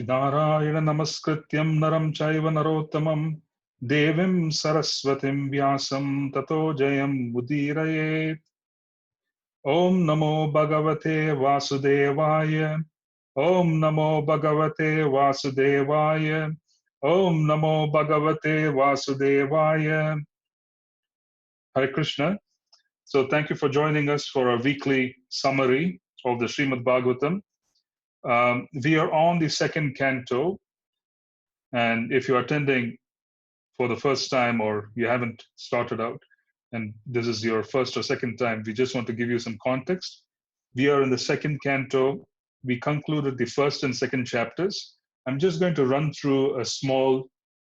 Narayana namaskrityam naram chaiva narottamam devim saraswatim vyasam tato jayam udirayet. Om namo bhagavate vasudevaya. Om namo bhagavate vasudevaya. Om namo bhagavate vasudevaya. Hare Krishna. So thank you for joining us for our weekly summary of the Srimad Bhagavatam. We are on the second canto, and if you're attending for the first time or you haven't started out, and this is your first or second time, we just want to give you some context. We are in the second canto. We concluded the first and second chapters. I'm just going to run through a small,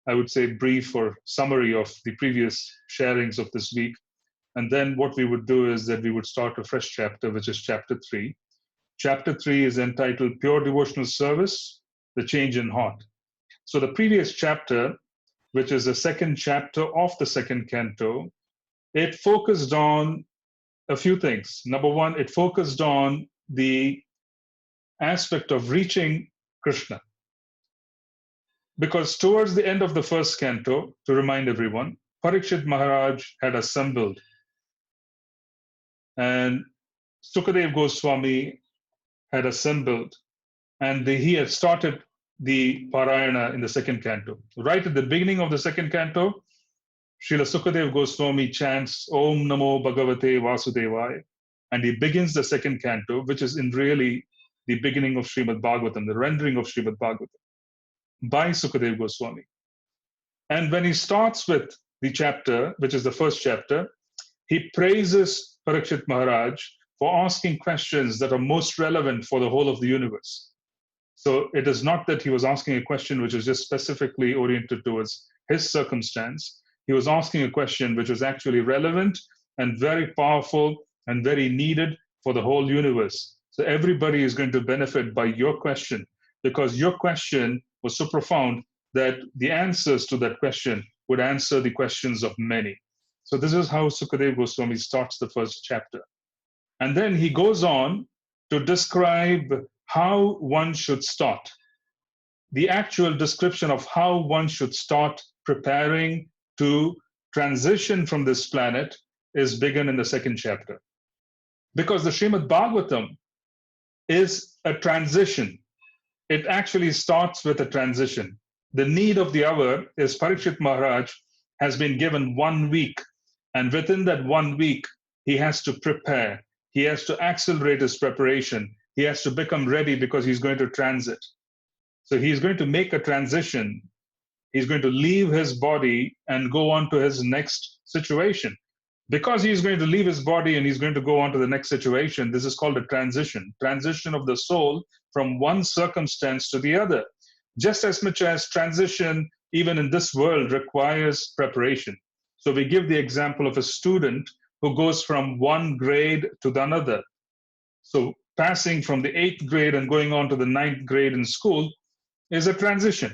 I would say, brief or summary of the previous sharings of this week. And then what we would do is that we would start a fresh chapter, which is chapter 3. Chapter 3 is entitled Pure Devotional Service, the Change in Heart. So the previous chapter, which is the second chapter of the second canto, it focused on a few things. Number one, it focused on the aspect of reaching Krishna. Because towards the end of the first canto, to remind everyone, Parikshit Maharaj had assembled, and Sukadev Goswami had assembled, and he had started the Parayana in the second canto. Right at the beginning of the second canto, Srila Sukadev Goswami chants Om Namo Bhagavate Vasudevaya, and he begins the second canto, which is in really the beginning of Srimad Bhagavatam, the rendering of Srimad Bhagavatam by Sukadev Goswami. And when he starts with the chapter, which is the first chapter, he praises Parikshit Maharaj for asking questions that are most relevant for the whole of the universe. So it is not that he was asking a question which is just specifically oriented towards his circumstance. He was asking a question which was actually relevant and very powerful and very needed for the whole universe. So everybody is going to benefit by your question, because your question was so profound that the answers to that question would answer the questions of many. So this is how Sukadev Goswami starts the first chapter. And then he goes on to describe how one should start. The actual description of how one should start preparing to transition from this planet is begun in the second chapter. Because the Srimad Bhagavatam is a transition. It actually starts with a transition. The need of the hour is Parikshit Maharaj has been given 1 week, and within that 1 week, he has to prepare. He has to accelerate his preparation. He has to become ready because he's going to transit. So he's going to make a transition. He's going to leave his body and go on to his next situation. Because he's going to leave his body and he's going to go on to the next situation, this is called a transition of the soul from one circumstance to the other. Just as much as transition, even in this world, requires preparation. So we give the example of a student who goes from one grade to another. So passing from the 8th grade and going on to the 9th grade in school is a transition.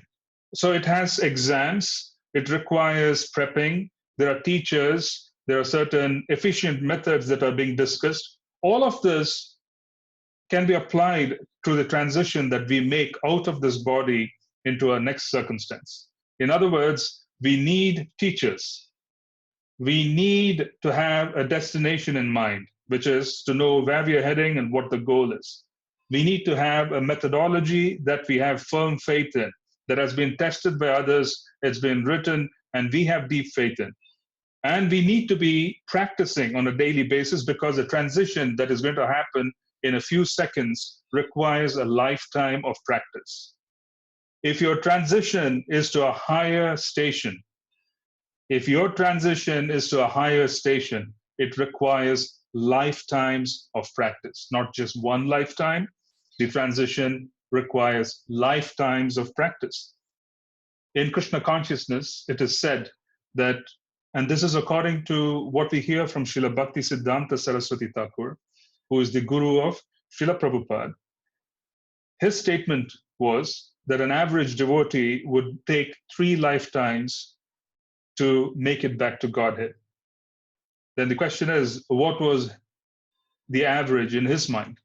So it has exams, it requires prepping, there are teachers, there are certain efficient methods that are being discussed. All of this can be applied to the transition that we make out of this body into our next circumstance. In other words, we need teachers. We need to have a destination in mind, which is to know where we are heading and what the goal is. We need to have a methodology that we have firm faith in, that has been tested by others, it's been written, and we have deep faith in. And we need to be practicing on a daily basis, because the transition that is going to happen in a few seconds requires a lifetime of practice. If your transition is to a higher station, it requires lifetimes of practice, not just one lifetime. The transition requires lifetimes of practice. In Krishna consciousness, it is said that, and this is according to what we hear from Srila Bhakti Siddhanta Saraswati Thakur, who is the guru of Srila Prabhupada. His statement was that an average devotee would take 3 lifetimes to make it back to Godhead. Then the question is, what was the average in his mind?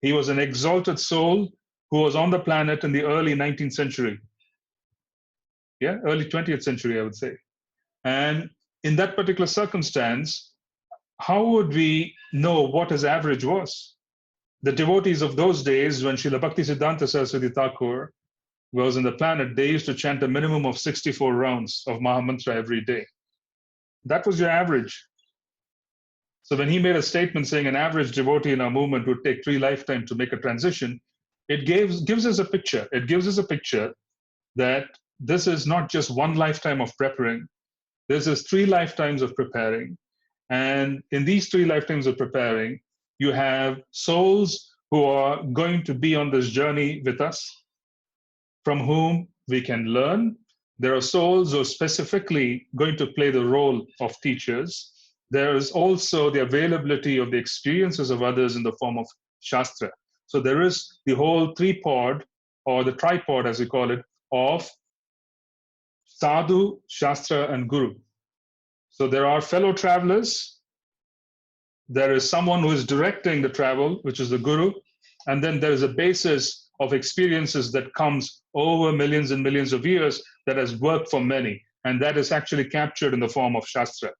He was an exalted soul who was on the planet in the early 19th century. Yeah, early 20th century, I would say. And in that particular circumstance, how would we know what his average was? The devotees of those days, when Srila Bhaktisiddhanta Saraswati Thakur was on the planet, they used to chant a minimum of 64 rounds of Mahamantra every day. That was your average. So when he made a statement saying an average devotee in our movement would take 3 lifetimes to make a transition, it gives us a picture. It gives us a picture that this is not just 1 lifetime of preparing. This is 3 lifetimes of preparing. And in these 3 lifetimes of preparing, you have souls who are going to be on this journey with us, from whom we can learn. There are souls who are specifically going to play the role of teachers. There is also the availability of the experiences of others in the form of Shastra. So there is the whole 3-pod, or the tripod as we call it, of Sadhu, Shastra, and Guru. So there are fellow travelers, there is someone who is directing the travel, which is the Guru, and then there is a basis of experiences that comes over millions and millions of years that has worked for many, and that is actually captured in the form of Shastra.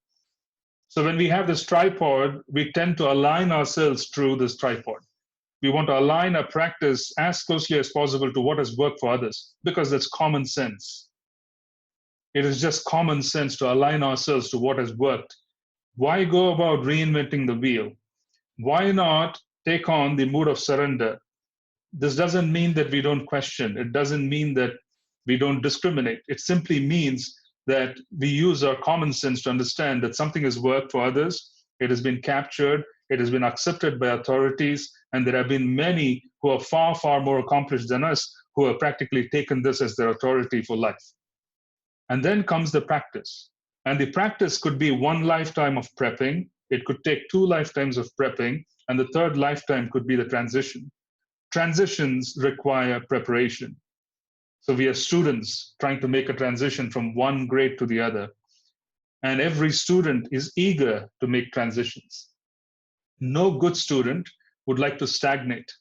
So when we have this tripod, we tend to align ourselves through this tripod. We want to align our practice as closely as possible to what has worked for others, because that's common sense. It is just common sense to align ourselves to what has worked. Why go about reinventing the wheel? Why not take on the mood of surrender? This doesn't mean that we don't question. It doesn't mean that we don't discriminate. It simply means that we use our common sense to understand that something has worked for others. It has been captured. It has been accepted by authorities. And there have been many who are far, far more accomplished than us who have practically taken this as their authority for life. And then comes the practice. And the practice could be 1 lifetime of prepping. It could take 2 lifetimes of prepping. And the 3rd lifetime could be the transition. Transitions require preparation. So we are students trying to make a transition from one grade to the other. And every student is eager to make transitions. No good student would like to stagnate.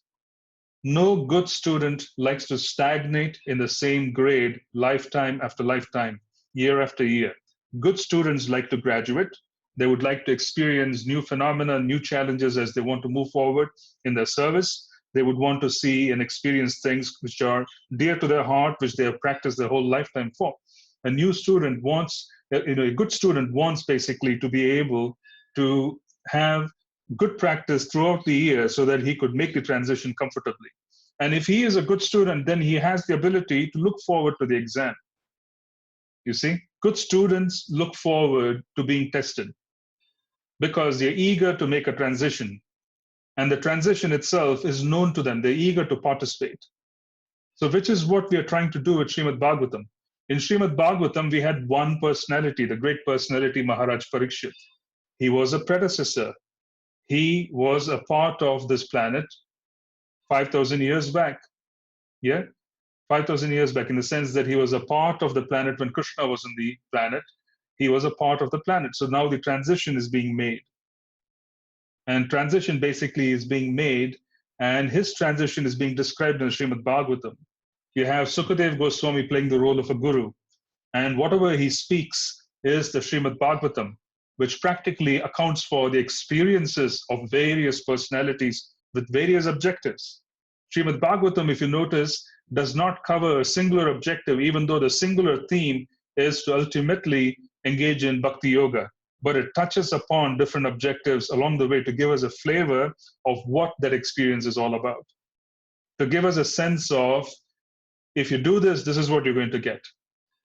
No good student likes to stagnate in the same grade lifetime after lifetime, year after year. Good students like to graduate. They would like to experience new phenomena, new challenges as they want to move forward in their service. They would want to see and experience things which are dear to their heart, which they have practiced their whole lifetime for. A new student wants, a good student wants basically to be able to have good practice throughout the year so that he could make the transition comfortably. And if he is a good student, then he has the ability to look forward to the exam. You see, good students look forward to being tested because they're eager to make a transition. And the transition itself is known to them. They're eager to participate. So which is what we are trying to do with Srimad Bhagavatam. In Srimad Bhagavatam, we had one personality, the great personality, Maharaj Parikshit. He was a predecessor. He was a part of this planet 5,000 years back. Yeah, 5,000 years back, in the sense that he was a part of the planet when Krishna was on the planet. He was a part of the planet. So now the transition is being made. And transition basically is being made, and his transition is being described in Srimad Bhagavatam. You have Sukadev Goswami playing the role of a guru, and whatever he speaks is the Srimad Bhagavatam, which practically accounts for the experiences of various personalities with various objectives. Srimad Bhagavatam, if you notice, does not cover a singular objective, even though the singular theme is to ultimately engage in bhakti yoga. But it touches upon different objectives along the way to give us a flavor of what that experience is all about. To give us a sense of, if you do this, this is what you're going to get.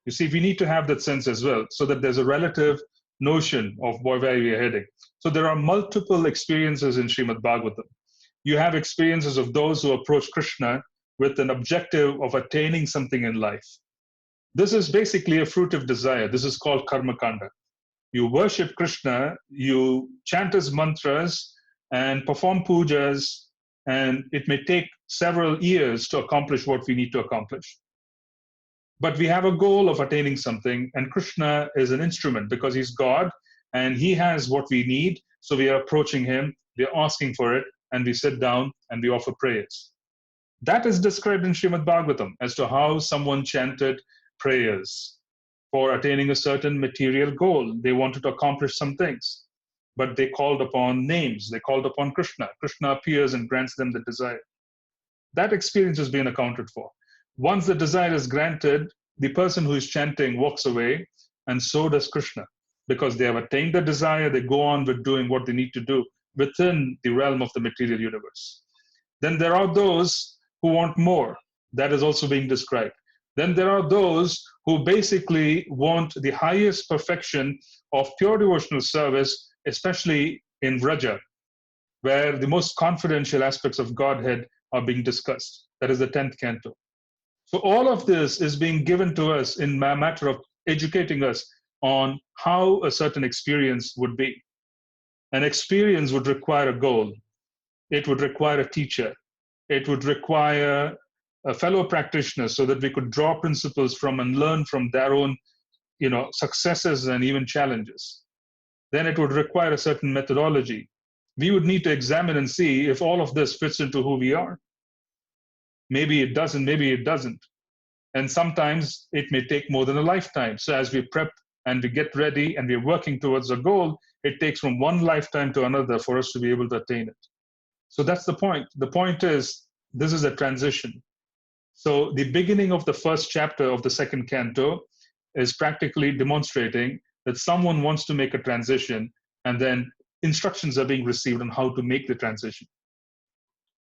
You see, we need to have that sense as well, so that there's a relative notion of where we are heading. So there are multiple experiences in Srimad Bhagavatam. You have experiences of those who approach Krishna with an objective of attaining something in life. This is basically a fruit of desire. This is called karma kanda. You worship Krishna, you chant his mantras and perform pujas, and it may take several years to accomplish what we need to accomplish. But we have a goal of attaining something, and Krishna is an instrument because he's God and he has what we need. So we are approaching him, we are asking for it, and we sit down and we offer prayers. That is described in Srimad Bhagavatam as to how someone chanted prayers for attaining a certain material goal. They wanted to accomplish some things, but they called upon names. They called upon Krishna. Krishna appears and grants them the desire. That experience is being accounted for. Once the desire is granted, the person who is chanting walks away, and so does Krishna. Because they have attained the desire, they go on with doing what they need to do within the realm of the material universe. Then there are those who want more. That is also being described. Then there are those who basically want the highest perfection of pure devotional service, especially in Vraja, where the most confidential aspects of Godhead are being discussed. That is the 10th canto. So all of this is being given to us in a matter of educating us on how a certain experience would be. An experience would require a goal. It would require a teacher. It would require a fellow practitioner so that we could draw principles from and learn from their own, successes and even challenges. Then it would require a certain methodology. We would need to examine and see if all of this fits into who we are. Maybe it doesn't, maybe it doesn't. And sometimes it may take more than a lifetime. So as we prep and we get ready and we're working towards a goal, it takes from one lifetime to another for us to be able to attain it. So that's the point. The point is, this is a transition. So the beginning of the first chapter of the second canto is practically demonstrating that someone wants to make a transition, and then instructions are being received on how to make the transition.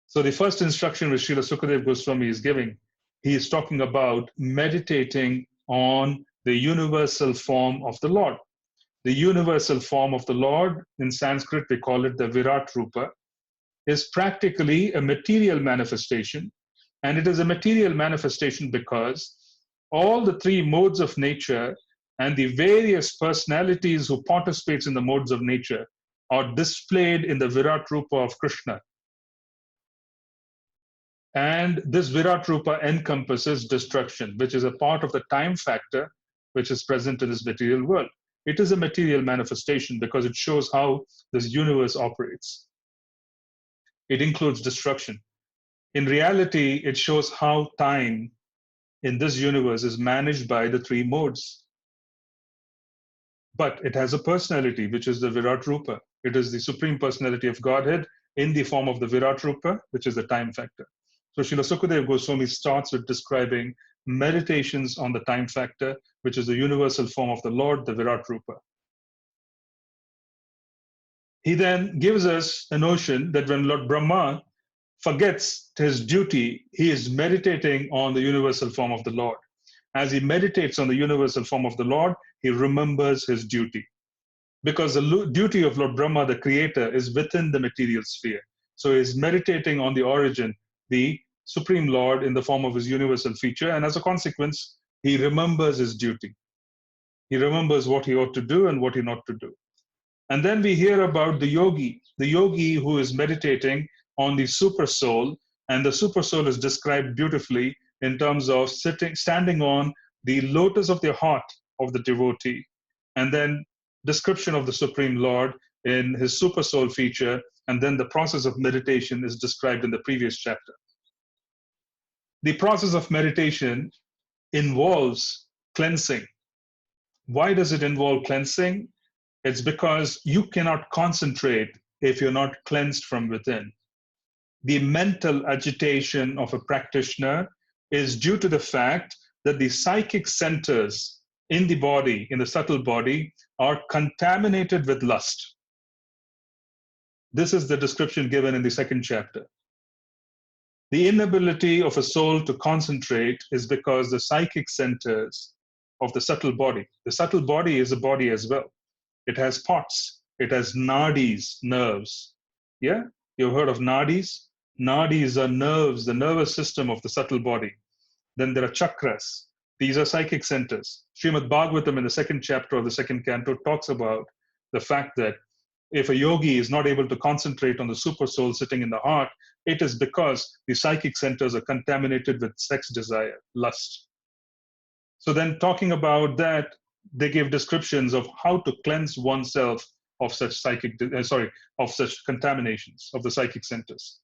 So the first instruction which Srila Sukadeva Goswami is giving, he is talking about meditating on the universal form of the Lord. The universal form of the Lord, in Sanskrit we call it the Virat Rupa, is practically a material manifestation. And it is a material manifestation because all the three modes of nature and the various personalities who participates in the modes of nature are displayed in the Virat Rupa of Krishna. And this Virat Rupa encompasses destruction, which is a part of the time factor which is present in this material world. It is a material manifestation because it shows how this universe operates. It includes destruction. In reality, it shows how time in this universe is managed by the three modes. But it has a personality, which is the Virat Rupa. It is the supreme personality of Godhead in the form of the Virat Rupa, which is the time factor. So Srila Sukadeva Goswami starts with describing meditations on the time factor, which is the universal form of the Lord, the Virat Rupa. He then gives us a notion that when Lord Brahma forgets his duty, he is meditating on the universal form of the Lord. As he meditates on the universal form of the Lord, he remembers his duty. Because the duty of Lord Brahma, the creator, is within the material sphere. So he is meditating on the origin, the Supreme Lord in the form of his universal feature, and as a consequence, he remembers his duty. He remembers what he ought to do and what he not to do. And then we hear about the yogi who is meditating on the super soul, and the super soul is described beautifully in terms of standing on the lotus of the heart of the devotee, and then description of the Supreme Lord in his super soul feature, and then the process of meditation is described in the previous chapter. The process of meditation involves cleansing. Why does it involve cleansing? It's because you cannot concentrate if you're not cleansed from within. The mental agitation of a practitioner is due to the fact that the psychic centers in the body, in the subtle body, are contaminated with lust. This is the description given in the second chapter. The inability of a soul to concentrate is because the psychic centers of the subtle body is a body as well. It has parts. It has nadis, nerves. Yeah? You've heard of nadis? Nadis are nerves, the nervous system of the subtle body. Then there are chakras. These are psychic centers. Srimad Bhagavatam in the second chapter of the second canto talks about the fact that if a yogi is not able to concentrate on the super soul sitting in the heart, it is because the psychic centers are contaminated with sex desire, lust. So then talking about that, they give descriptions of how to cleanse oneself of such of such contaminations of the psychic centers.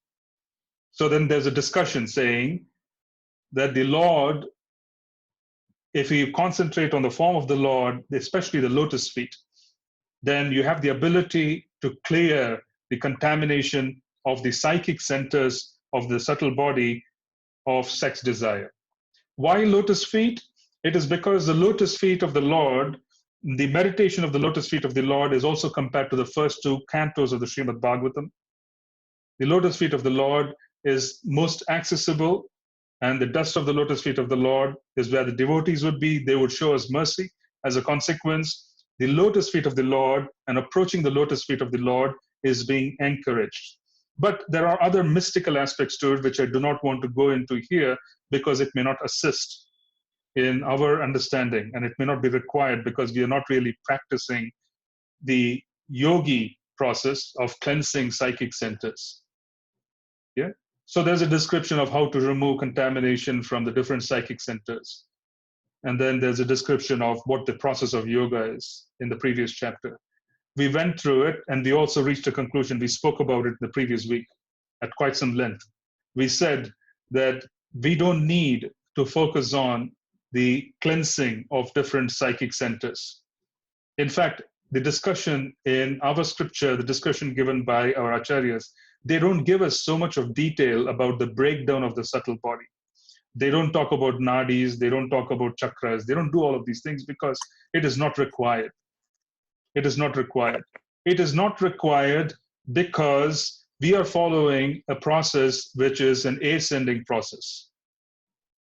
So then there's a discussion saying that the Lord, if you concentrate on the form of the Lord, especially the lotus feet, then you have the ability to clear the contamination of the psychic centers of the subtle body of sex desire. Why lotus feet? It is because the lotus feet of the Lord, the meditation of the lotus feet of the Lord is also compared to the first two cantos of the Srimad Bhagavatam. The lotus feet of the Lord is most accessible, and the dust of the lotus feet of the Lord is where the devotees would be. They would show us mercy. As a consequence, the lotus feet of the Lord and approaching the lotus feet of the Lord is being encouraged. But there are other mystical aspects to it, which I do not want to go into here because it may not assist in our understanding, and it may not be required because we are not really practicing the yogi process of cleansing psychic centers. Yeah. So there's a description of how to remove contamination from the different psychic centers. And then there's a description of what the process of yoga is in the previous chapter. We went through it, and we also reached a conclusion. We spoke about it the previous week at quite some length. We said that we don't need to focus on the cleansing of different psychic centers. In fact, the discussion in our scripture, the discussion given by our acharyas, they don't give us so much of detail about the breakdown of the subtle body. They don't talk about nadis, they don't talk about chakras, they don't do all of these things because it is not required. It is not required. It is not required because we are following a process which is an ascending process.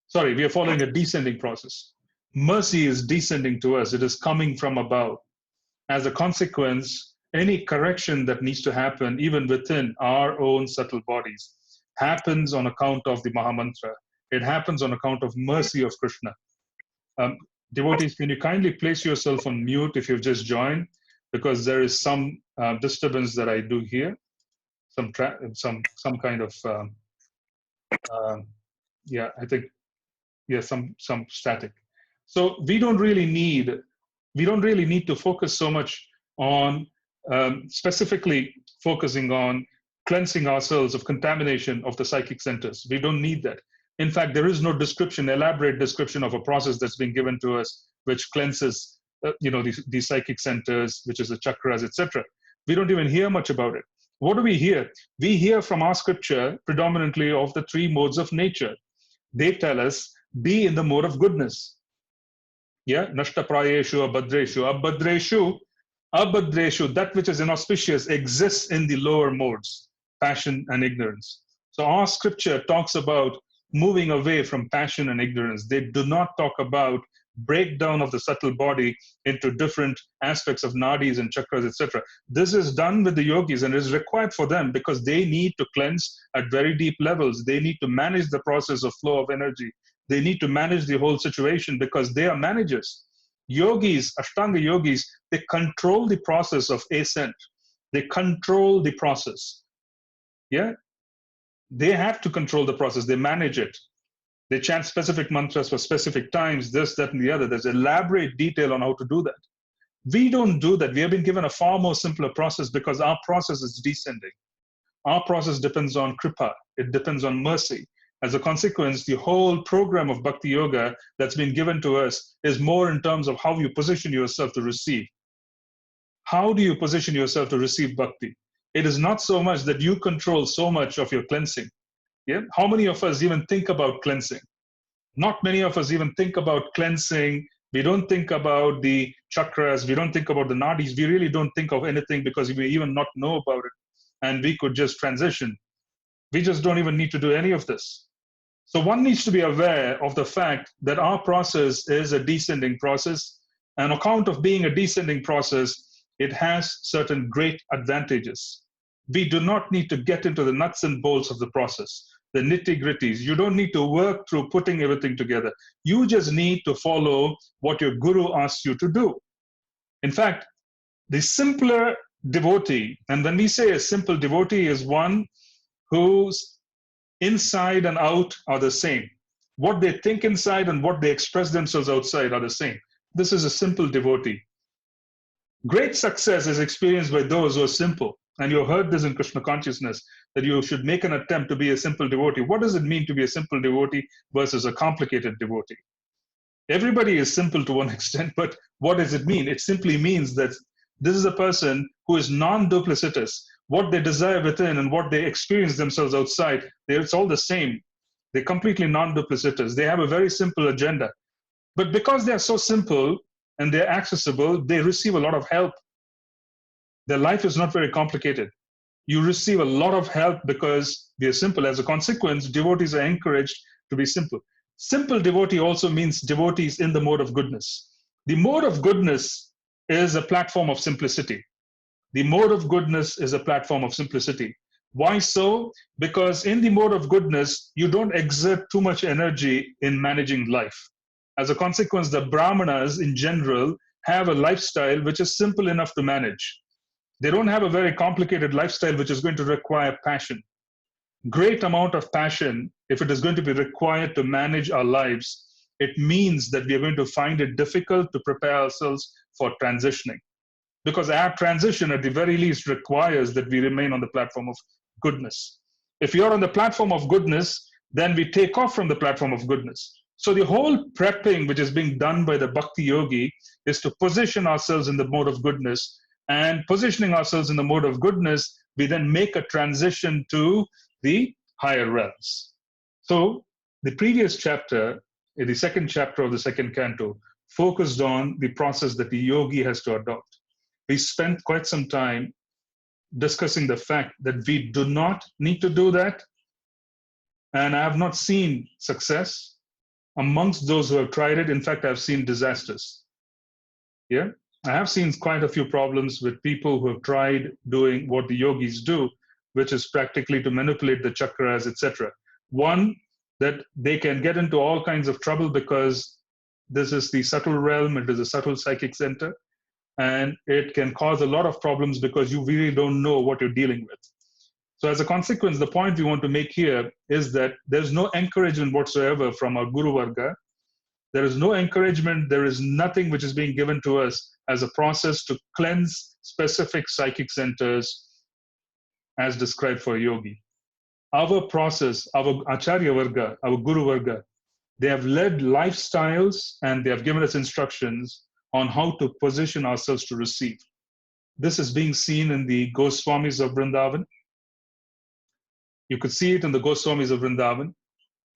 Sorry, we are following a descending process. Mercy is descending to us, it is coming from above. As a consequence, any correction that needs to happen, even within our own subtle bodies, happens on account of the Mahamantra. It happens on account of mercy of Krishna. Devotees, can you kindly place yourself on mute if you've just joined? Because there is some disturbance that I do hear, some kind of some static. So we don't really need to focus so much on specifically focusing on cleansing ourselves of contamination of the psychic centers. We don't need that. In fact, there is no elaborate description of a process that's been given to us which cleanses these psychic centers, which is the chakras, etc. We don't even hear much about it. What do we hear? We hear from our scripture predominantly of the three modes of nature. They tell us, be in the mode of goodness. Yeah, nashta prayeshu, abhadreshu, that which is inauspicious exists in the lower modes, passion and ignorance. So our scripture talks about moving away from passion and ignorance. They do not talk about breakdown of the subtle body into different aspects of nadis and chakras, etc. This is done with the yogis and is required for them because they need to cleanse at very deep levels. They need to manage the process of flow of energy. They need to manage the whole situation because they are managers. Yogis, Ashtanga yogis, they control the process of ascent. They control the process. Yeah? They have to control the process. They manage it. They chant specific mantras for specific times, this, that, and the other. There's elaborate detail on how to do that. We don't do that. We have been given a far more simpler process because our process is descending. Our process depends on kripa. It depends on mercy. As a consequence, the whole program of bhakti yoga that's been given to us is more in terms of how you position yourself to receive. How do you position yourself to receive bhakti? It is not so much that you control so much of your cleansing. Yeah? How many of us even think about cleansing? Not many of us even think about cleansing. We don't think about the chakras. We don't think about the nadis. We really don't think of anything because we even not know about it. And we could just transition. We just don't even need to do any of this. So one needs to be aware of the fact that our process is a descending process. And on account of being a descending process, it has certain great advantages. We do not need to get into the nuts and bolts of the process, the nitty-gritties. You don't need to work through putting everything together. You just need to follow what your guru asks you to do. In fact, the simpler devotee, and when we say a simple devotee, is one whose inside and out are the same. What they think inside and what they express themselves outside are the same. This is a simple devotee. Great success is experienced by those who are simple. And you heard this in Krishna consciousness, that you should make an attempt to be a simple devotee. What does it mean to be a simple devotee versus a complicated devotee? Everybody is simple to one extent, but what does it mean? It simply means that this is a person who is non-duplicitous. What they desire within and what they experience themselves outside, it's all the same. They're completely non-duplicitous. They have a very simple agenda. But because they are so simple and they're accessible, they receive a lot of help. Their life is not very complicated. You receive a lot of help because they're simple. As a consequence, devotees are encouraged to be simple. Simple devotee also means devotees in the mode of goodness. The mode of goodness is a platform of simplicity. The mode of goodness is a platform of simplicity. Why so? Because in the mode of goodness, you don't exert too much energy in managing life. As a consequence, the Brahmanas in general have a lifestyle which is simple enough to manage. They don't have a very complicated lifestyle which is going to require passion. Great amount of passion, if it is going to be required to manage our lives, it means that we are going to find it difficult to prepare ourselves for transitioning. Because our transition, at the very least, requires that we remain on the platform of goodness. If you're on the platform of goodness, then we take off from the platform of goodness. So the whole prepping which is being done by the Bhakti Yogi is to position ourselves in the mode of goodness. And positioning ourselves in the mode of goodness, we then make a transition to the higher realms. So the previous chapter, the second chapter of the second canto, focused on the process that the yogi has to adopt. We spent quite some time discussing the fact that we do not need to do that. And I have not seen success amongst those who have tried it. In fact, I've seen disasters. Yeah, I have seen quite a few problems with people who have tried doing what the yogis do, which is practically to manipulate the chakras, etc. One, that they can get into all kinds of trouble because this is the subtle realm, it is a subtle psychic center, and it can cause a lot of problems because you really don't know what you're dealing with. So as a consequence, the point we want to make here is that there's no encouragement whatsoever from our Guru Varga. There is no encouragement, there is nothing which is being given to us as a process to cleanse specific psychic centers as described for a yogi. Our process, our Acharya Varga, our Guru Varga, they have led lifestyles and they have given us instructions on how to position ourselves to receive. This is being seen in the Goswamis of Vrindavan. You could see it in the Goswamis of Vrindavan.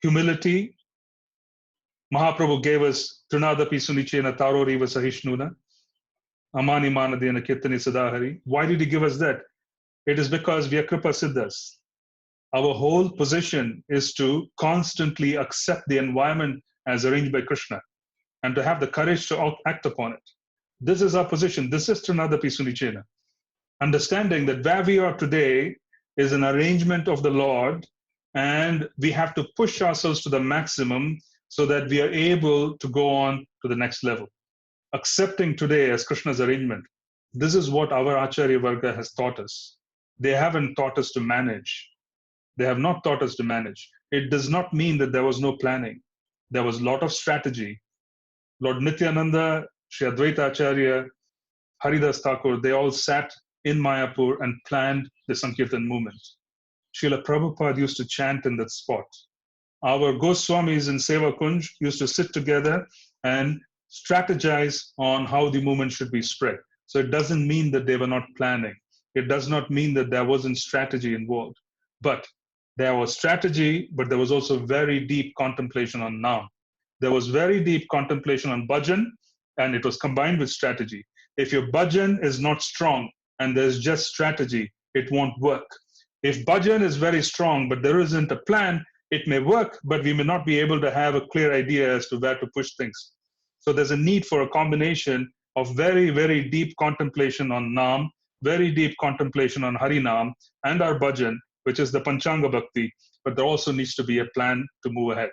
Humility. Mahaprabhu gave us Trinadapi Sunichena Taroriva Sahishnuna. Amani Manadena Kirtani Sadahari. Why did he give us that? It is because we are Kripa Siddhas. Our whole position is to constantly accept the environment as arranged by Krishna and to have the courage to act upon it. This is our position. This is Trinadapi Sunichena. Understanding that where we are today is an arrangement of the Lord, and we have to push ourselves to the maximum so that we are able to go on to the next level. Accepting today as Krishna's arrangement, this is what our Acharya Varga has taught us. They haven't taught us to manage. They have not taught us to manage. It does not mean that there was no planning. There was a lot of strategy. Lord Nityananda, Sri Advaita Acharya, Haridas Thakur, they all sat in Mayapur and planned the Sankirtan movement. Srila Prabhupada used to chant in that spot. Our Goswamis in Seva Kunj used to sit together and strategize on how the movement should be spread. So it doesn't mean that they were not planning. It does not mean that there wasn't strategy involved. But there was strategy, but there was also very deep contemplation on Naam. There was very deep contemplation on bhajan, and it was combined with strategy. If your bhajan is not strong and there's just strategy, it won't work. If bhajan is very strong, but there isn't a plan, it may work, but we may not be able to have a clear idea as to where to push things. So there's a need for a combination of very, very deep contemplation on Naam, very deep contemplation on Harinam and our bhajan, which is the Panchanga Bhakti, but there also needs to be a plan to move ahead.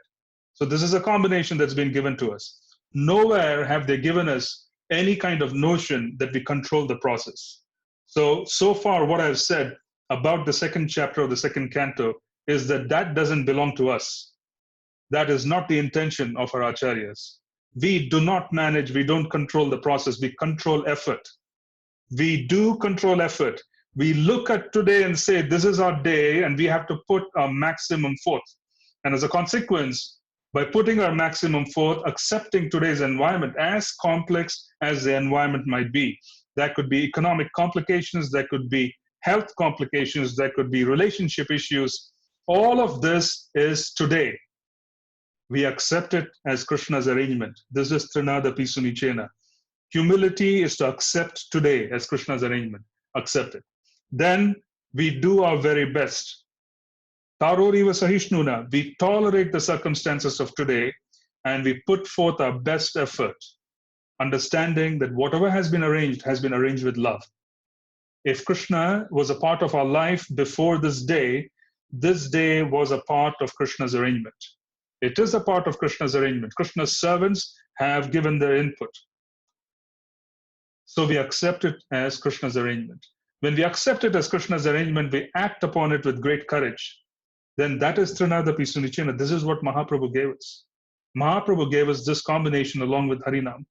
So this is a combination that's been given to us. Nowhere have they given us any kind of notion that we control the process. So far what I've said about the second chapter of the second canto is that that doesn't belong to us. That is not the intention of our acharyas. We do not manage, we don't control the process, we control effort. We do control effort, We look at today and say, this is our day, and we have to put our maximum forth. And as a consequence, by putting our maximum forth, accepting today's environment, as complex as the environment might be, that could be economic complications, that could be health complications, that could be relationship issues. All of this is today. We accept it as Krishna's arrangement. This is Trinada Pisunichena. Humility is to accept today as Krishna's arrangement. Accept it. Then we do our very best. Taroriva Sahishnuna. We tolerate the circumstances of today and we put forth our best effort, understanding that whatever has been arranged with love. If Krishna was a part of our life before this day was a part of Krishna's arrangement. It is a part of Krishna's arrangement. Krishna's servants have given their input. So we accept it as Krishna's arrangement. When we accept it as Krishna's arrangement, we act upon it with great courage. Then that is Trinada Pisunichena. This is what Mahaprabhu gave us. Mahaprabhu gave us this combination along with Harinam.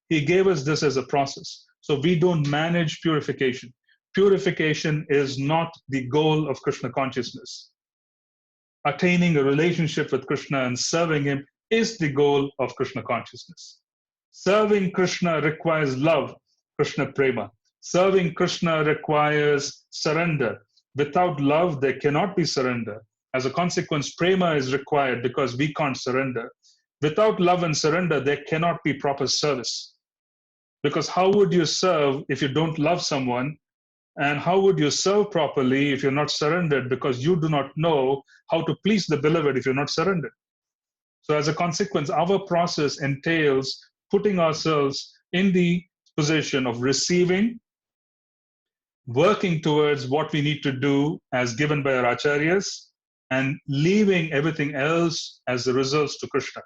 He gave us this as a process. So we don't manage purification. Purification is not the goal of Krishna consciousness. Attaining a relationship with Krishna and serving him is the goal of Krishna consciousness. Serving Krishna requires love, Krishna prema. Serving Krishna requires surrender. Without love, there cannot be surrender. As a consequence, prema is required because we can't surrender. Without love and surrender, there cannot be proper service. Because how would you serve if you don't love someone? And how would you serve properly if you're not surrendered? Because you do not know how to please the beloved if you're not surrendered. So as a consequence, our process entails putting ourselves in the position of receiving, working towards what we need to do as given by our acharyas, and leaving everything else as the results to Krishna.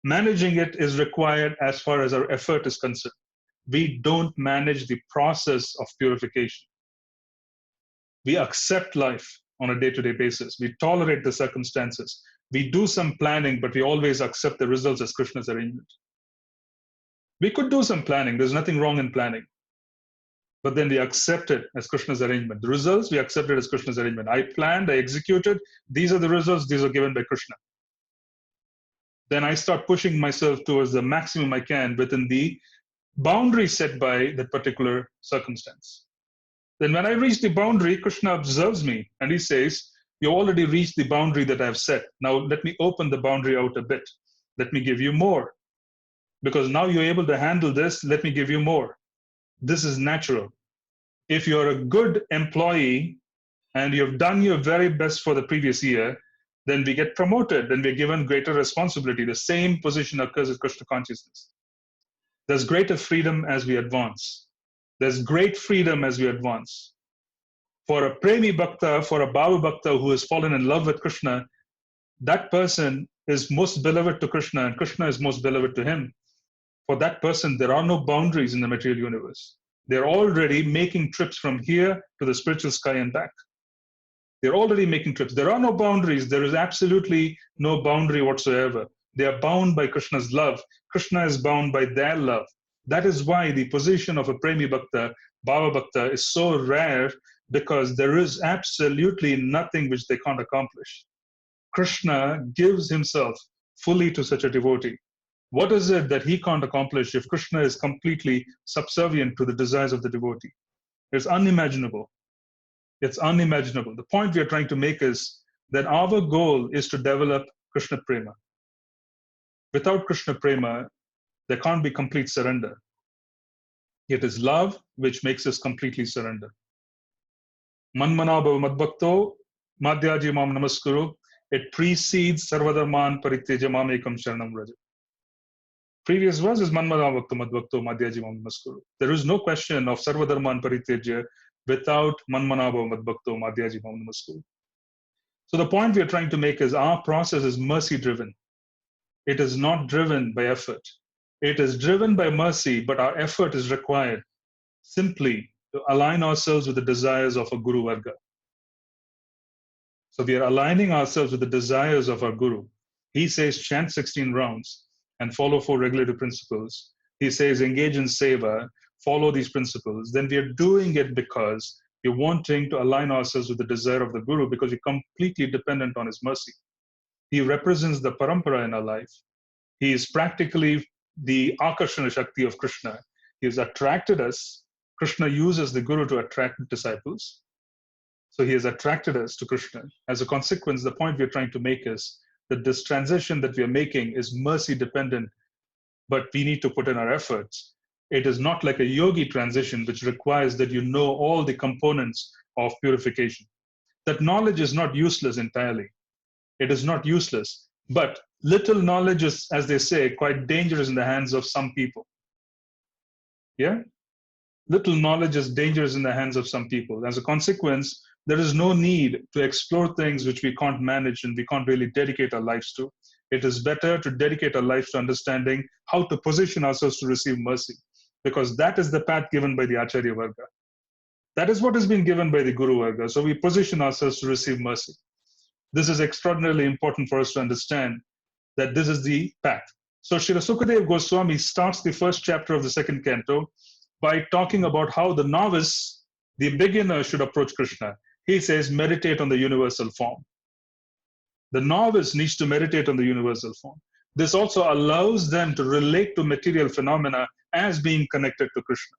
Managing it is required as far as our effort is concerned. We don't manage the process of purification. We accept life on a day-to-day basis. We tolerate the circumstances. We do some planning, but we always accept the results as Krishna's arrangement. We could do some planning. There's nothing wrong in planning. But then we accept it as Krishna's arrangement. The results, we accept it as Krishna's arrangement. I planned, I executed. These are the results. These are given by Krishna. Then I start pushing myself towards the maximum I can within the boundary set by that particular circumstance. Then when I reach the boundary, Krishna observes me and he says, you already reached the boundary that I've set. Now let me open the boundary out a bit. Let me give you more. Because now you're able to handle this, let me give you more. This is natural. If you're a good employee and you've done your very best for the previous year, then we get promoted, then we're given greater responsibility. The same position occurs with Krishna consciousness. There's greater freedom as we advance. There's great freedom as we advance. For a Premi Bhakta, for a Bhava Bhakta who has fallen in love with Krishna, that person is most beloved to Krishna and Krishna is most beloved to him. For that person, there are no boundaries in the material universe. They're already making trips from here to the spiritual sky and back. They're already making trips. There are no boundaries. There is absolutely no boundary whatsoever. They are bound by Krishna's love. Krishna is bound by their love. That is why the position of a Premi Bhakta, Bhava Bhakta, is so rare, because there is absolutely nothing which they can't accomplish. Krishna gives himself fully to such a devotee. What is it that he can't accomplish if Krishna is completely subservient to the desires of the devotee? It's unimaginable. It's unimaginable. The point we are trying to make is that our goal is to develop Krishna Prema. Without Krishna Prema, there can't be complete surrender. It is love which makes us completely surrender. Manmana bhava madbhakto madhyaji mam namaskuru. It precedes sarvadharman parityaja mam ekam sharanam vraja. Previous verse is Manmana bhakto madbhakto madhyaji mam namaskuru. There is no question of sarvadharman parityaja without Manmana bhava madbhakto madhyaji mam namaskuru. So the point we are trying to make is our process is mercy driven. It is not driven by effort. It is driven by mercy, but our effort is required simply to align ourselves with the desires of a Guru Varga. So we are aligning ourselves with the desires of our Guru. He says chant 16 rounds and follow 4 regulative principles. He says engage in seva, follow these principles. Then we are doing it because We're wanting to align ourselves with the desire of the Guru because we're completely dependent on his mercy. He represents the parampara in our life. He is practically the Akarshana Shakti of Krishna. He has attracted us. Krishna uses the Guru to attract disciples. So he has attracted us to Krishna. As a consequence, the point we're trying to make is that this transition that we are making is mercy dependent, but we need to put in our efforts. It is not like a yogi transition, which requires that you know all the components of purification. That knowledge is not useless entirely. It is not useless, but little knowledge is, as they say, quite dangerous in the hands of some people. Yeah? Little knowledge is dangerous in the hands of some people. As a consequence, there is no need to explore things which we can't manage and we can't really dedicate our lives to. It is better to dedicate our lives to understanding how to position ourselves to receive mercy, because that is the path given by the Acharya Varga. That is what has been given by the Guru Varga. So we position ourselves to receive mercy. This is extraordinarily important for us to understand that this is the path. So Srila Sukadeva Goswami starts the first chapter of the second canto by talking about how the novice, the beginner, should approach Krishna. He says, meditate on the universal form. The novice needs to meditate on the universal form. This also allows them to relate to material phenomena as being connected to Krishna.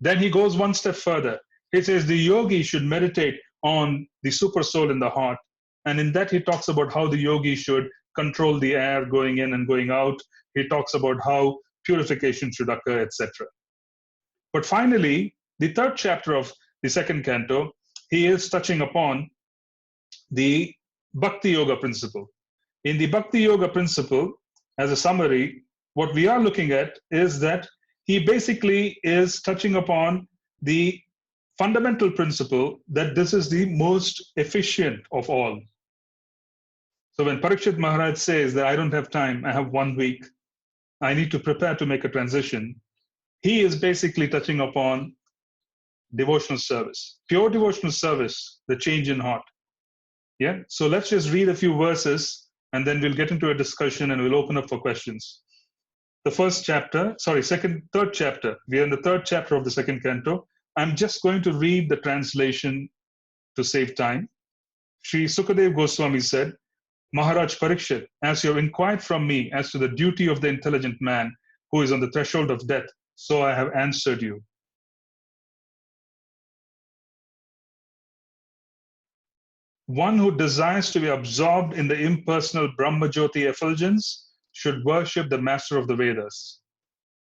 Then he goes one step further. He says the yogi should meditate on the super soul in the heart. And in that, he talks about how the yogi should control the air going in and going out. He talks about how purification should occur, etc. But finally, the third chapter of the second canto, he is touching upon the Bhakti Yoga principle. In the Bhakti Yoga principle, as a summary, what we are looking at is that he basically is touching upon the fundamental principle that this is the most efficient of all. So when Parikshit Maharaj says that I don't have time, I have 1 week, I need to prepare to make a transition, he is basically touching upon devotional service, pure devotional service, the change in heart. Yeah. So let's just read a few verses and then we'll get into a discussion and we'll open up for questions. The third chapter. We are in the third chapter of the second canto. I'm just going to read the translation to save time. Sri Sukadeva Goswami said, Maharaj Parikshit, as you have inquired from me as to the duty of the intelligent man who is on the threshold of death, so I have answered you. One who desires to be absorbed in the impersonal Brahmajyoti effulgence should worship the master of the Vedas.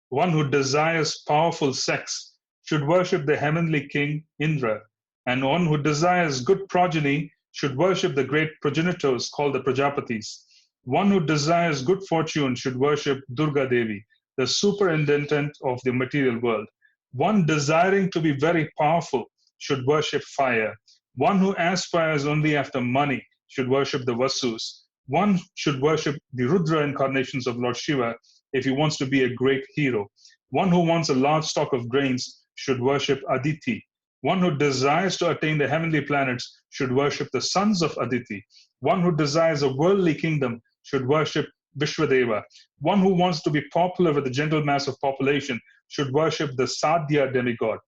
One who desires powerful sex should worship the heavenly king Indra. And one who desires good progeny should worship the great progenitors called the Prajapatis. One who desires good fortune should worship Durga Devi, the superintendent of the material world. One desiring to be very powerful should worship fire. One who aspires only after money should worship the Vasus. One should worship the Rudra incarnations of Lord Shiva if he wants to be a great hero. One who wants a large stock of grains should worship Aditi. One who desires to attain the heavenly planets should worship the sons of Aditi. One who desires a worldly kingdom should worship Vishwadeva. One who wants to be popular with the general mass of population should worship the Sadhya demigod.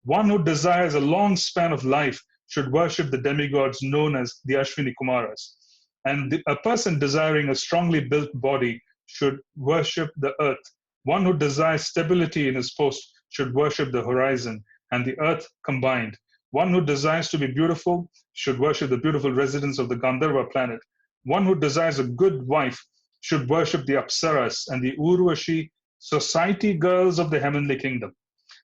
One who desires a long span of life should worship the demigods known as the Ashwini Kumaras. And a person desiring a strongly built body should worship the earth. One who desires stability in his post should worship the horizon and the earth combined. One who desires to be beautiful should worship the beautiful residents of the Gandharva planet. One who desires a good wife should worship the Apsaras and the Urvashi society girls of the heavenly kingdom.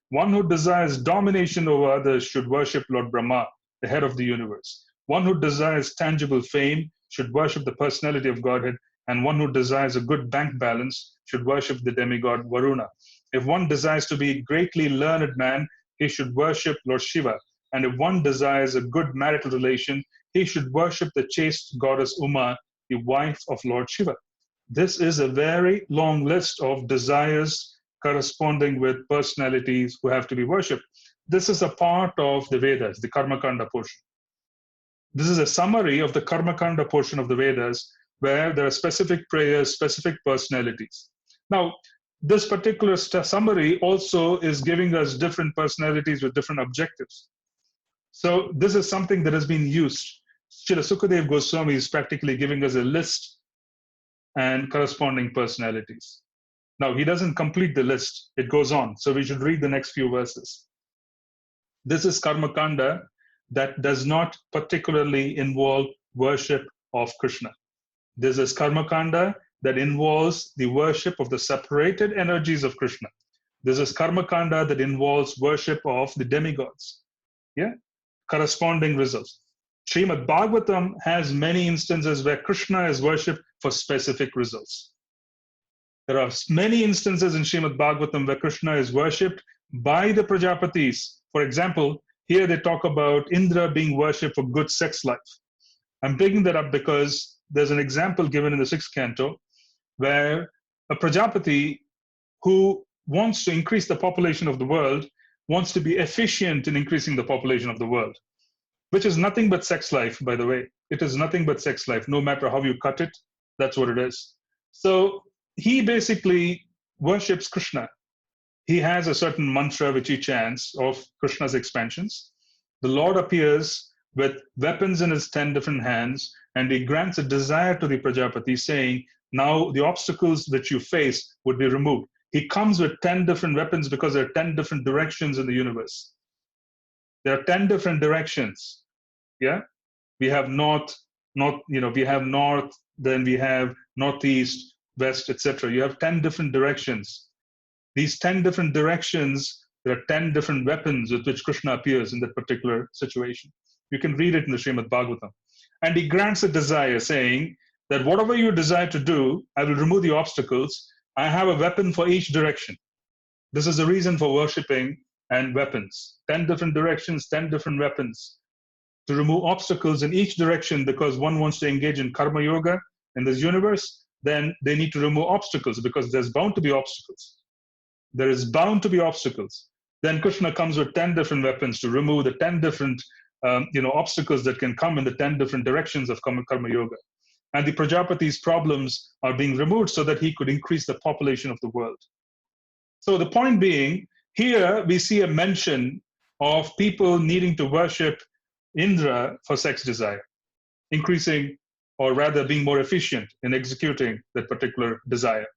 One who desires domination over others should worship Lord Brahma, the head of the universe. One who desires tangible fame should worship the personality of Godhead, and one who desires a good bank balance should worship the demigod Varuna. If one desires to be a greatly learned man, he should worship Lord Shiva. And if one desires a good marital relation, he should worship the chaste goddess Uma, the wife of Lord Shiva. This is a very long list of desires corresponding with personalities who have to be worshipped. This is a part of the Vedas, the Karmakanda portion. This is a summary of the Karmakanda portion of the Vedas, where there are specific prayers, specific personalities. Now, this particular summary also is giving us different personalities with different objectives. So this is something that has been used. Srila Sukadev Goswami is practically giving us a list and corresponding personalities. Now, he doesn't complete the list. It goes on. So we should read the next few verses. This is Karma Kanda that does not particularly involve worship of Krishna. This is Karma Kanda that involves the worship of the separated energies of Krishna. This is Karma Kanda that involves worship of the demigods. Yeah, corresponding results. Srimad Bhagavatam has many instances where Krishna is worshipped for specific results. There are many instances in Srimad Bhagavatam where Krishna is worshipped by the Prajapatis. For example, here they talk about Indra being worshipped for good sex life. I'm bringing that up because there's an example given in the 6th canto where a Prajapati who wants to increase the population of the world wants to be efficient in increasing the population of the world, which is nothing but sex life, by the way. It is nothing but sex life. No matter how you cut it, that's what it is. So he basically worships Krishna. He has a certain mantra which he chants of Krishna's expansions. The Lord appears with weapons in his 10 different hands, and he grants a desire to the Prajapati, saying, now the obstacles that you face would be removed. He comes with 10 different weapons because there are 10 different directions in the universe. There are 10 different directions. Yeah, we have north, we have north, then we have northeast, west, etc. You have 10 different directions. These 10 different directions, there are 10 different weapons with which Krishna appears in that particular situation. You can read it in the Srimad Bhagavatam. And he grants a desire, saying that whatever you desire to do, I will remove the obstacles. I have a weapon for each direction. This is the reason for worshipping and weapons. 10 different directions, 10 different weapons to remove obstacles in each direction, because one wants to engage in karma yoga in this universe, then they need to remove obstacles because there's bound to be obstacles. There is bound to be obstacles. Then Krishna comes with 10 different weapons to remove the 10 different obstacles that can come in the 10 different directions of karma yoga. And the Prajapati's problems are being removed so that he could increase the population of the world. So the point being, here we see a mention of people needing to worship Indra for sex desire, increasing, or rather being more efficient in executing that particular desire.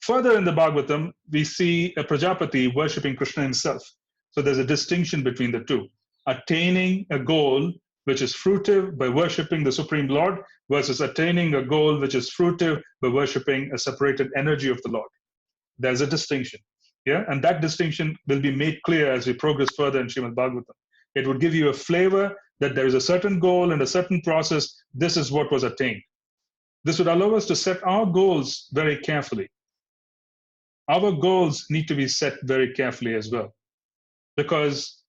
Further in the Bhagavatam, we see a Prajapati worshipping Krishna himself. So there's a distinction between the two. Attaining a goal which is fruitive by worshipping the Supreme Lord versus attaining a goal which is fruitive by worshipping a separated energy of the Lord. There's a distinction. Yeah, and that distinction will be made clear as we progress further in Srimad Bhagavatam. It would give you a flavor that there is a certain goal and a certain process. This is what was attained. This would allow us to set our goals very carefully. Our goals need to be set very carefully as well, because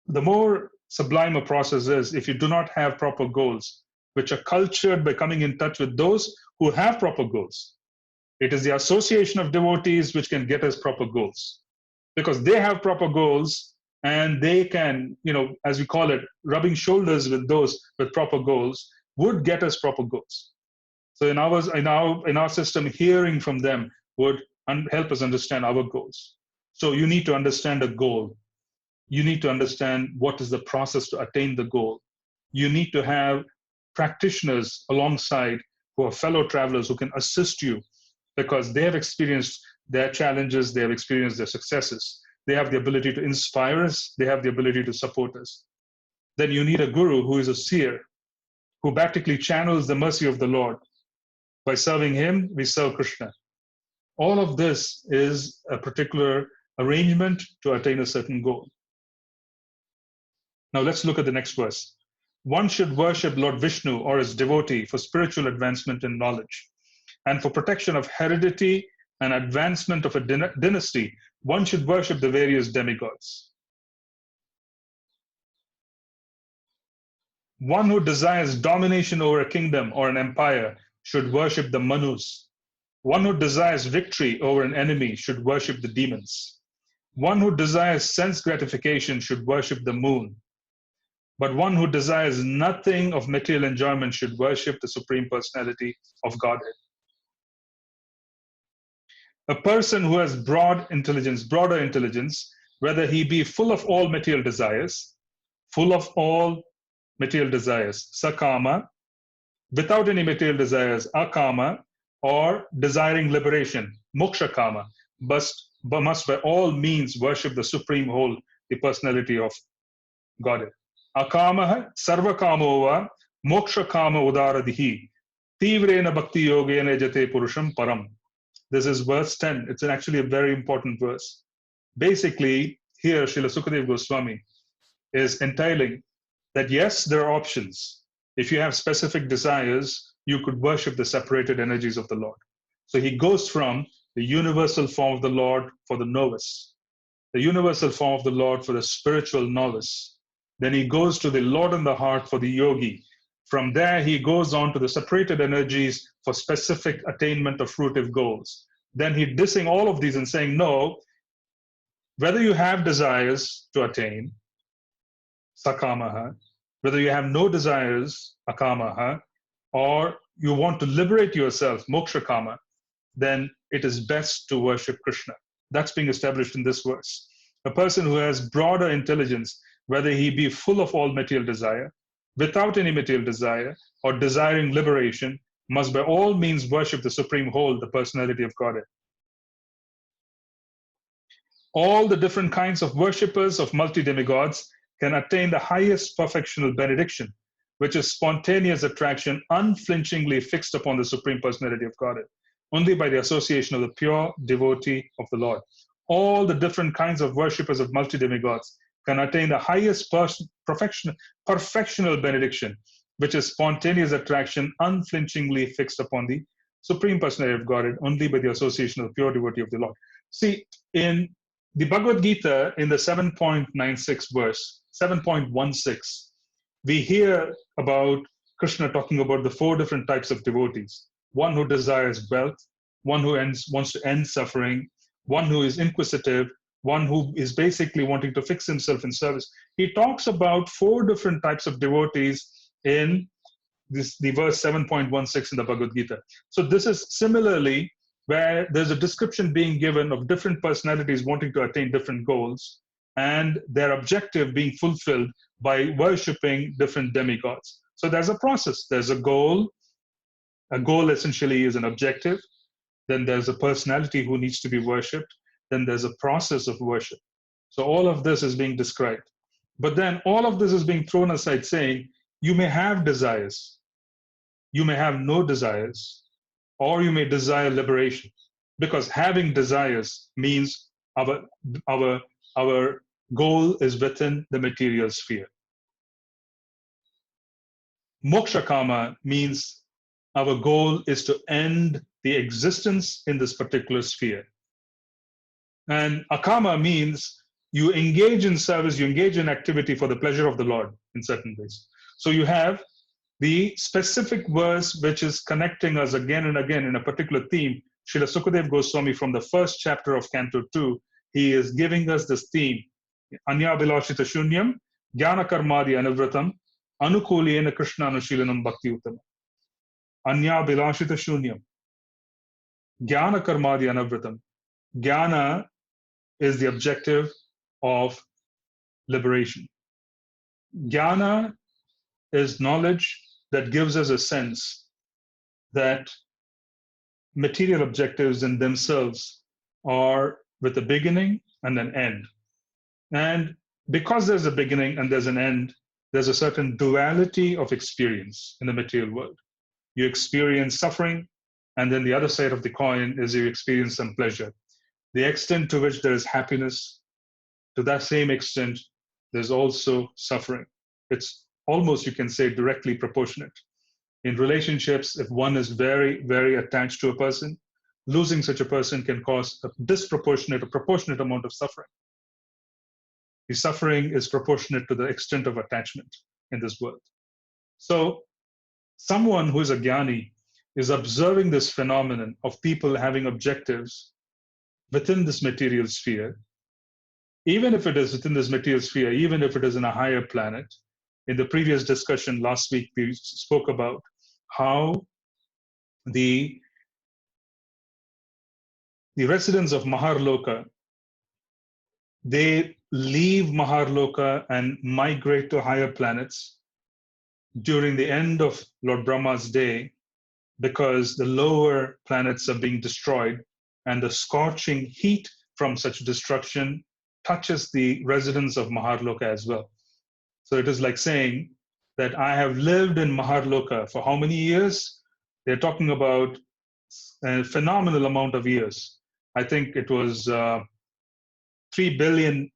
the more sublime a process is if you do not have proper goals, which are cultured by coming in touch with those who have proper goals. It is the association of devotees which can get us proper goals, because they have proper goals and they can, as we call it, rubbing shoulders with those with proper goals would get us proper goals. So in our system, hearing from them would help us understand our goals. So you need to understand a goal. You need to understand what is the process to attain the goal. You need to have practitioners alongside who are fellow travelers who can assist you, because they have experienced their challenges, they have experienced their successes. They have the ability to inspire us, they have the ability to support us. Then you need a guru who is a seer, who practically channels the mercy of the Lord. By serving him, we serve Krishna. All of this is a particular arrangement to attain a certain goal. Now let's look at the next verse. One should worship Lord Vishnu or his devotee for spiritual advancement and knowledge. And for protection of heredity and advancement of a dynasty, one should worship the various demigods. One who desires domination over a kingdom or an empire should worship the Manus. One who desires victory over an enemy should worship the demons. One who desires sense gratification should worship the moon. But one who desires nothing of material enjoyment should worship the Supreme Personality of Godhead. A person who has broader intelligence, whether he be full of all material desires, full of all material desires, sakama, without any material desires, akama, or desiring liberation, moksha kama, must by all means worship the supreme whole, the personality of Godhead. Akamaha sarvakamova moksha kama udaradihi tivrena bhakti yogena jate purusham param. This is verse 10. It's actually a very important verse. Basically, here Srila Sukadeva Goswami is entailing that yes, there are options. If you have specific desires, you could worship the separated energies of the Lord. So he goes from the universal form of the Lord for the novice, the universal form of the Lord for the spiritual novice. Then he goes to the Lord in the heart for the yogi. From there, he goes on to the separated energies for specific attainment of fruitive goals. Then he's dissing all of these and saying, no, whether you have desires to attain, sakamaha, whether you have no desires, akamaha, or you want to liberate yourself, moksha kama, then it is best to worship Krishna. That's being established in this verse. A person who has broader intelligence, whether he be full of all material desire, without any material desire, or desiring liberation, must by all means worship the supreme whole, the personality of Godhead. All the different kinds of worshippers of multi-demigods can attain the highest perfectional benediction, which is spontaneous attraction unflinchingly fixed upon the Supreme Personality of Godhead, only by the association of the pure devotee of the Lord. All the different kinds of worshippers of multi-demigods can attain the highest perfectional benediction, which is spontaneous attraction unflinchingly fixed upon the Supreme Personality of Godhead, only by the association of the pure devotee of the Lord. See, in the Bhagavad Gita, in the 7.96 verse, 7.16, we hear about Krishna talking about the four different types of devotees. One who desires wealth, one who wants to end suffering, one who is inquisitive, one who is basically wanting to fix himself in service. He talks about four different types of devotees in the verse 7.16 in the Bhagavad Gita. So this is similarly where there's a description being given of different personalities wanting to attain different goals and their objective being fulfilled by worshipping different demigods. So there's a process. There's a goal. A goal essentially is an objective. Then there's a personality who needs to be worshipped. Then there's a process of worship. So all of this is being described. But then all of this is being thrown aside saying, you may have desires. You may have no desires. Or you may desire liberation, because having desires means our goal is within the material sphere. Moksha kama means our goal is to end the existence in this particular sphere. And akama means you engage in service, you engage in activity for the pleasure of the Lord in certain ways. So you have the specific verse which is connecting us again and again in a particular theme. Srila Sukadeva Goswami, from the first chapter of Canto 2, he is giving us this theme. Anya Bilashita Shunyam, Jnana Karmadi Anavratam, Anukulena Krishna Anushilanam Bhakti Uttam. Anya Bilashita Shunyam, Jnana Karmadi Anavratam. Jnana is the objective of liberation. Jnana is knowledge that gives us a sense that material objectives in themselves are with a beginning and an end. And because there's a beginning and there's an end, there's a certain duality of experience in the material world. You experience suffering, and then the other side of the coin is you experience some pleasure. The extent to which there is happiness, to that same extent, there's also suffering. It's almost, you can say, directly proportionate. In relationships, if one is very, very attached to a person, losing such a person can cause a proportionate amount of suffering. The suffering is proportionate to the extent of attachment in this world. So someone who is a jnani is observing this phenomenon of people having objectives within this material sphere, even if it is within this material sphere, even if it is in a higher planet. In the previous discussion last week, we spoke about how the residents of Maharloka They leave Maharloka and migrate to higher planets during the end of Lord Brahma's day, because the lower planets are being destroyed, and the scorching heat from such destruction touches the residents of Maharloka as well. So it is like saying that I have lived in Maharloka for how many years? They're talking about a phenomenal amount of years. I think it was 3 billion,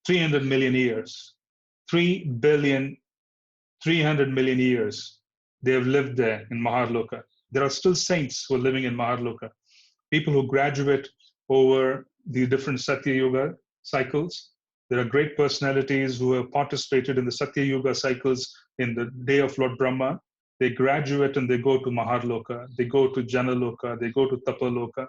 300 million years. 3 billion, 300 million years they have lived there in Maharloka. There are still saints who are living in Maharloka, people who graduate over the different Satya Yuga cycles. There are great personalities who have participated in the Satya Yuga cycles in the day of Lord Brahma. They graduate and they go to Maharloka, they go to Janaloka, they go to Tapaloka,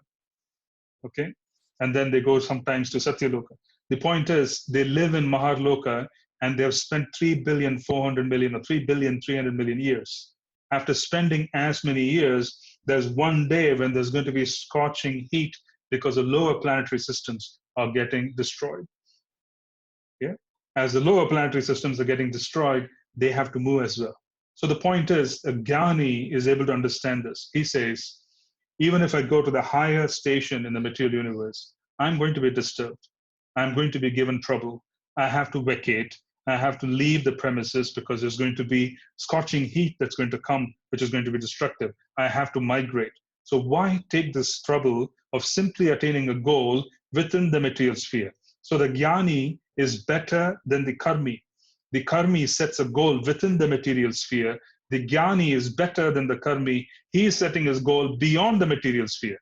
okay? And then they go sometimes to Satyaloka. The point is, they live in Maharloka and they have spent 3 billion 400 million or 3 billion 300 million years. After spending as many years, there's one day when there's going to be scorching heat because the lower planetary systems are getting destroyed. Yeah? As the lower planetary systems are getting destroyed, they have to move as well. So the point is, a Jnani is able to understand this. He says, even if I go to the higher station in the material universe, I'm going to be disturbed. I'm going to be given trouble. I have to vacate. I have to leave the premises because there's going to be scorching heat that's going to come, which is going to be destructive. I have to migrate. So why take this trouble of simply attaining a goal within the material sphere? So the Jnani is better than the Karmi. The Karmi sets a goal within the material sphere. The Jnani is better than the Karmi. He is setting his goal beyond the material sphere.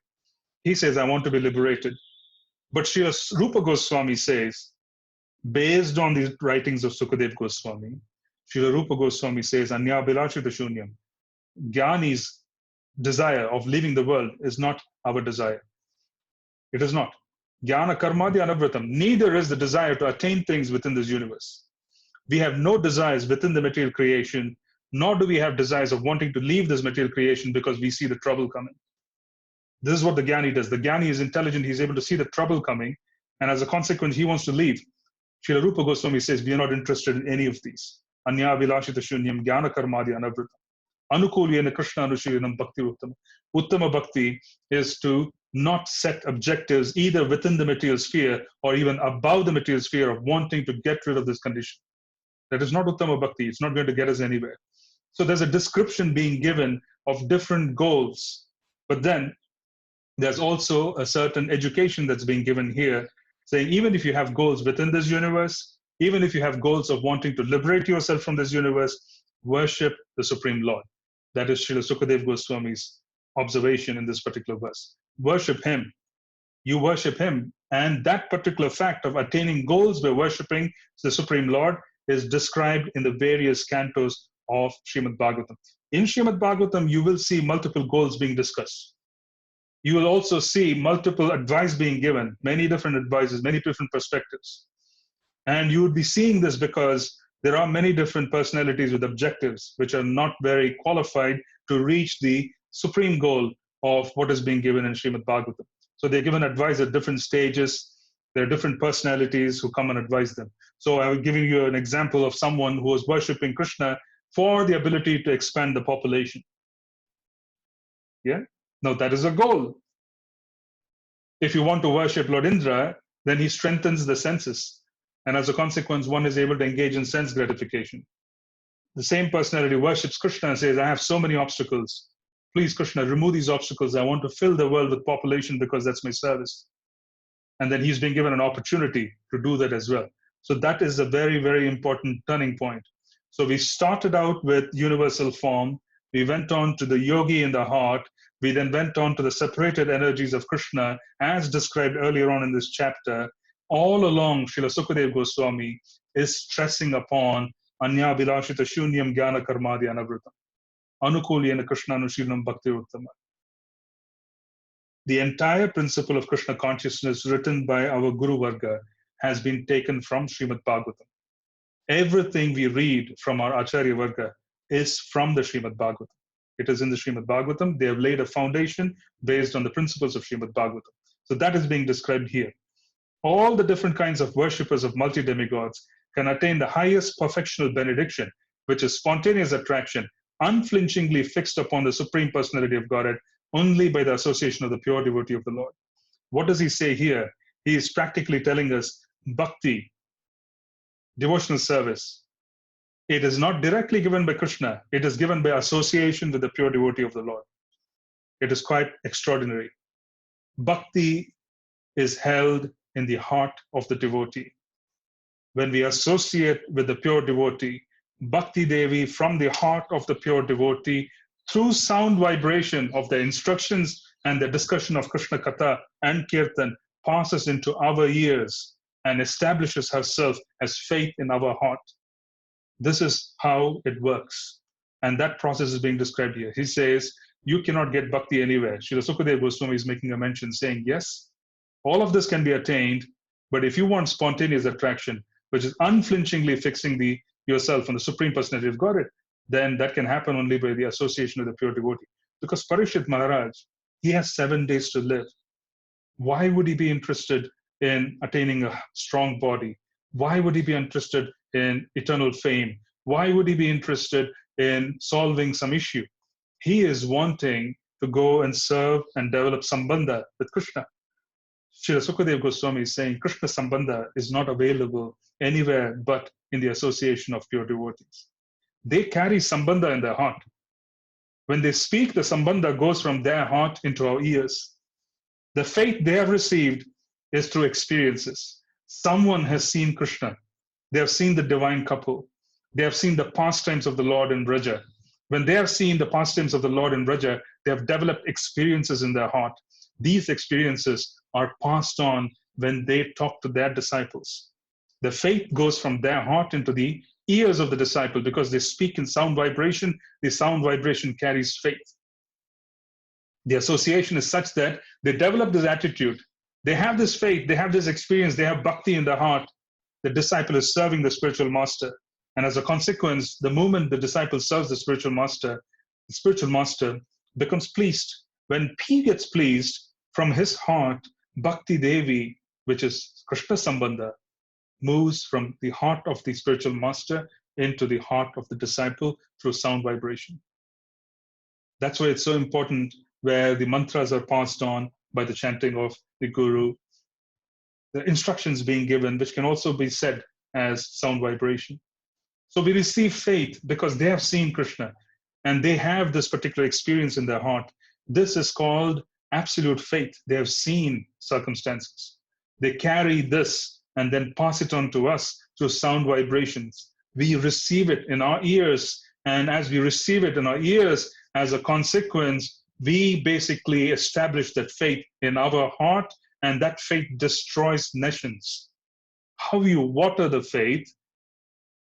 He says, I want to be liberated. But Srila Rupa Goswami says, based on the writings of Sukadev Goswami, Srila Rupa Goswami says, Anya Bilachita Shunyam. Jnani's desire of leaving the world is not our desire. It is not. Jnana Karmadi Anavratam. Neither is the desire to attain things within this universe. We have no desires within the material creation, nor do we have desires of wanting to leave this material creation because we see the trouble coming. This is what the Jnani does. The Jnani is intelligent. He's able to see the trouble coming. And as a consequence, he wants to leave. Srila Rupa Goswami says, we are not interested in any of these. Anya vilashita shunyam jnana karmadi anavrita. Anukulyena Krishna anushilanam bhakti uttama. Uttama bhakti is to not set objectives either within the material sphere or even above the material sphere of wanting to get rid of this condition. That is not Uttama Bhakti. It's not going to get us anywhere. So there's a description being given of different goals. But then there's also a certain education that's being given here, saying even if you have goals within this universe, even if you have goals of wanting to liberate yourself from this universe, worship the Supreme Lord. That is Srila Sukadev Goswami's observation in this particular verse. Worship Him. You worship Him. And that particular fact of attaining goals by worshiping the Supreme Lord is described in the various cantos of Srimad Bhagavatam. In Srimad Bhagavatam, you will see multiple goals being discussed. You will also see multiple advice being given, many different advices, many different perspectives. And you would be seeing this because there are many different personalities with objectives which are not very qualified to reach the supreme goal of what is being given in Srimad Bhagavatam. So they're given advice at different stages. There are different personalities who come and advise them. So I will give you an example of someone who was worshipping Krishna for the ability to expand the population. Yeah? Now that is a goal. If you want to worship Lord Indra, then he strengthens the senses. And as a consequence, one is able to engage in sense gratification. The same personality worships Krishna and says, I have so many obstacles. Please, Krishna, remove these obstacles. I want to fill the world with population because that's my service. And then he's being given an opportunity to do that as well. So that is a very, very important turning point. So we started out with universal form. We went on to the yogi in the heart. We then went on to the separated energies of Krishna, as described earlier on in this chapter. All along, Srila Sukadev Goswami is stressing upon Anya Vilashita Shunyam Jnana Karmadi Anavritam. Anukulyena Krishna Anushilanam Bhakti Uttama. The entire principle of Krishna consciousness written by our Guru Varga has been taken from Srimad Bhagavatam. Everything we read from our Acharya Varga is from the Srimad Bhagavatam. It is in the Srimad Bhagavatam. They have laid a foundation based on the principles of Srimad Bhagavatam. So that is being described here. All the different kinds of worshippers of multi-demigods can attain the highest perfectional benediction, which is spontaneous attraction, unflinchingly fixed upon the Supreme Personality of Godhead only by the association of the pure devotee of the Lord. What does he say here? He is practically telling us bhakti, devotional service. It is not directly given by Krishna. It is given by association with the pure devotee of the Lord. It is quite extraordinary. Bhakti is held in the heart of the devotee. When we associate with the pure devotee, Bhakti Devi from the heart of the pure devotee, through sound vibration of the instructions and the discussion of Krishna Katha and Kirtan, passes into our ears and establishes herself as faith in our heart. This is how it works. And that process is being described here. He says, you cannot get bhakti anywhere. Srila Sukadeva Goswami is making a mention saying, yes, all of this can be attained, but if you want spontaneous attraction, which is unflinchingly fixing yourself on the Supreme Personality of Godhead, then that can happen only by the association with the pure devotee. Because Parikshit Maharaj, he has 7 days to live. Why would he be interested in attaining a strong body? Why would he be interested in eternal fame? Why would he be interested in solving some issue? He is wanting to go and serve and develop sambandha with Krishna. Srila Sukadeva Goswami is saying Krishna Sambandha is not available anywhere but in the association of pure devotees. They carry Sambandha in their heart. When they speak, the Sambandha goes from their heart into our ears. The faith they have received is through experiences. Someone has seen Krishna. They have seen the divine couple. They have seen the pastimes of the Lord in Braja. When they have seen the pastimes of the Lord in Braja, they have developed experiences in their heart. These experiences are passed on when they talk to their disciples. The faith goes from their heart into the ears of the disciple because they speak in sound vibration. The sound vibration carries faith. The association is such that they develop this attitude. They have this faith, they have this experience, they have bhakti in their heart. The disciple is serving the spiritual master. And as a consequence, the moment the disciple serves the spiritual master becomes pleased. When he gets pleased, from his heart, Bhakti Devi, which is Krishna Sambandha, moves from the heart of the spiritual master into the heart of the disciple through sound vibration. That's why it's so important where the mantras are passed on by the chanting of the Guru, the instructions being given, which can also be said as sound vibration. So we receive faith because they have seen Krishna and they have this particular experience in their heart. This is called absolute faith. They have seen circumstances. They carry this and then pass it on to us through sound vibrations. We receive it in our ears, and as we receive it in our ears, as a consequence, we basically establish that faith in our heart, and that faith destroys nations. How you water the faith,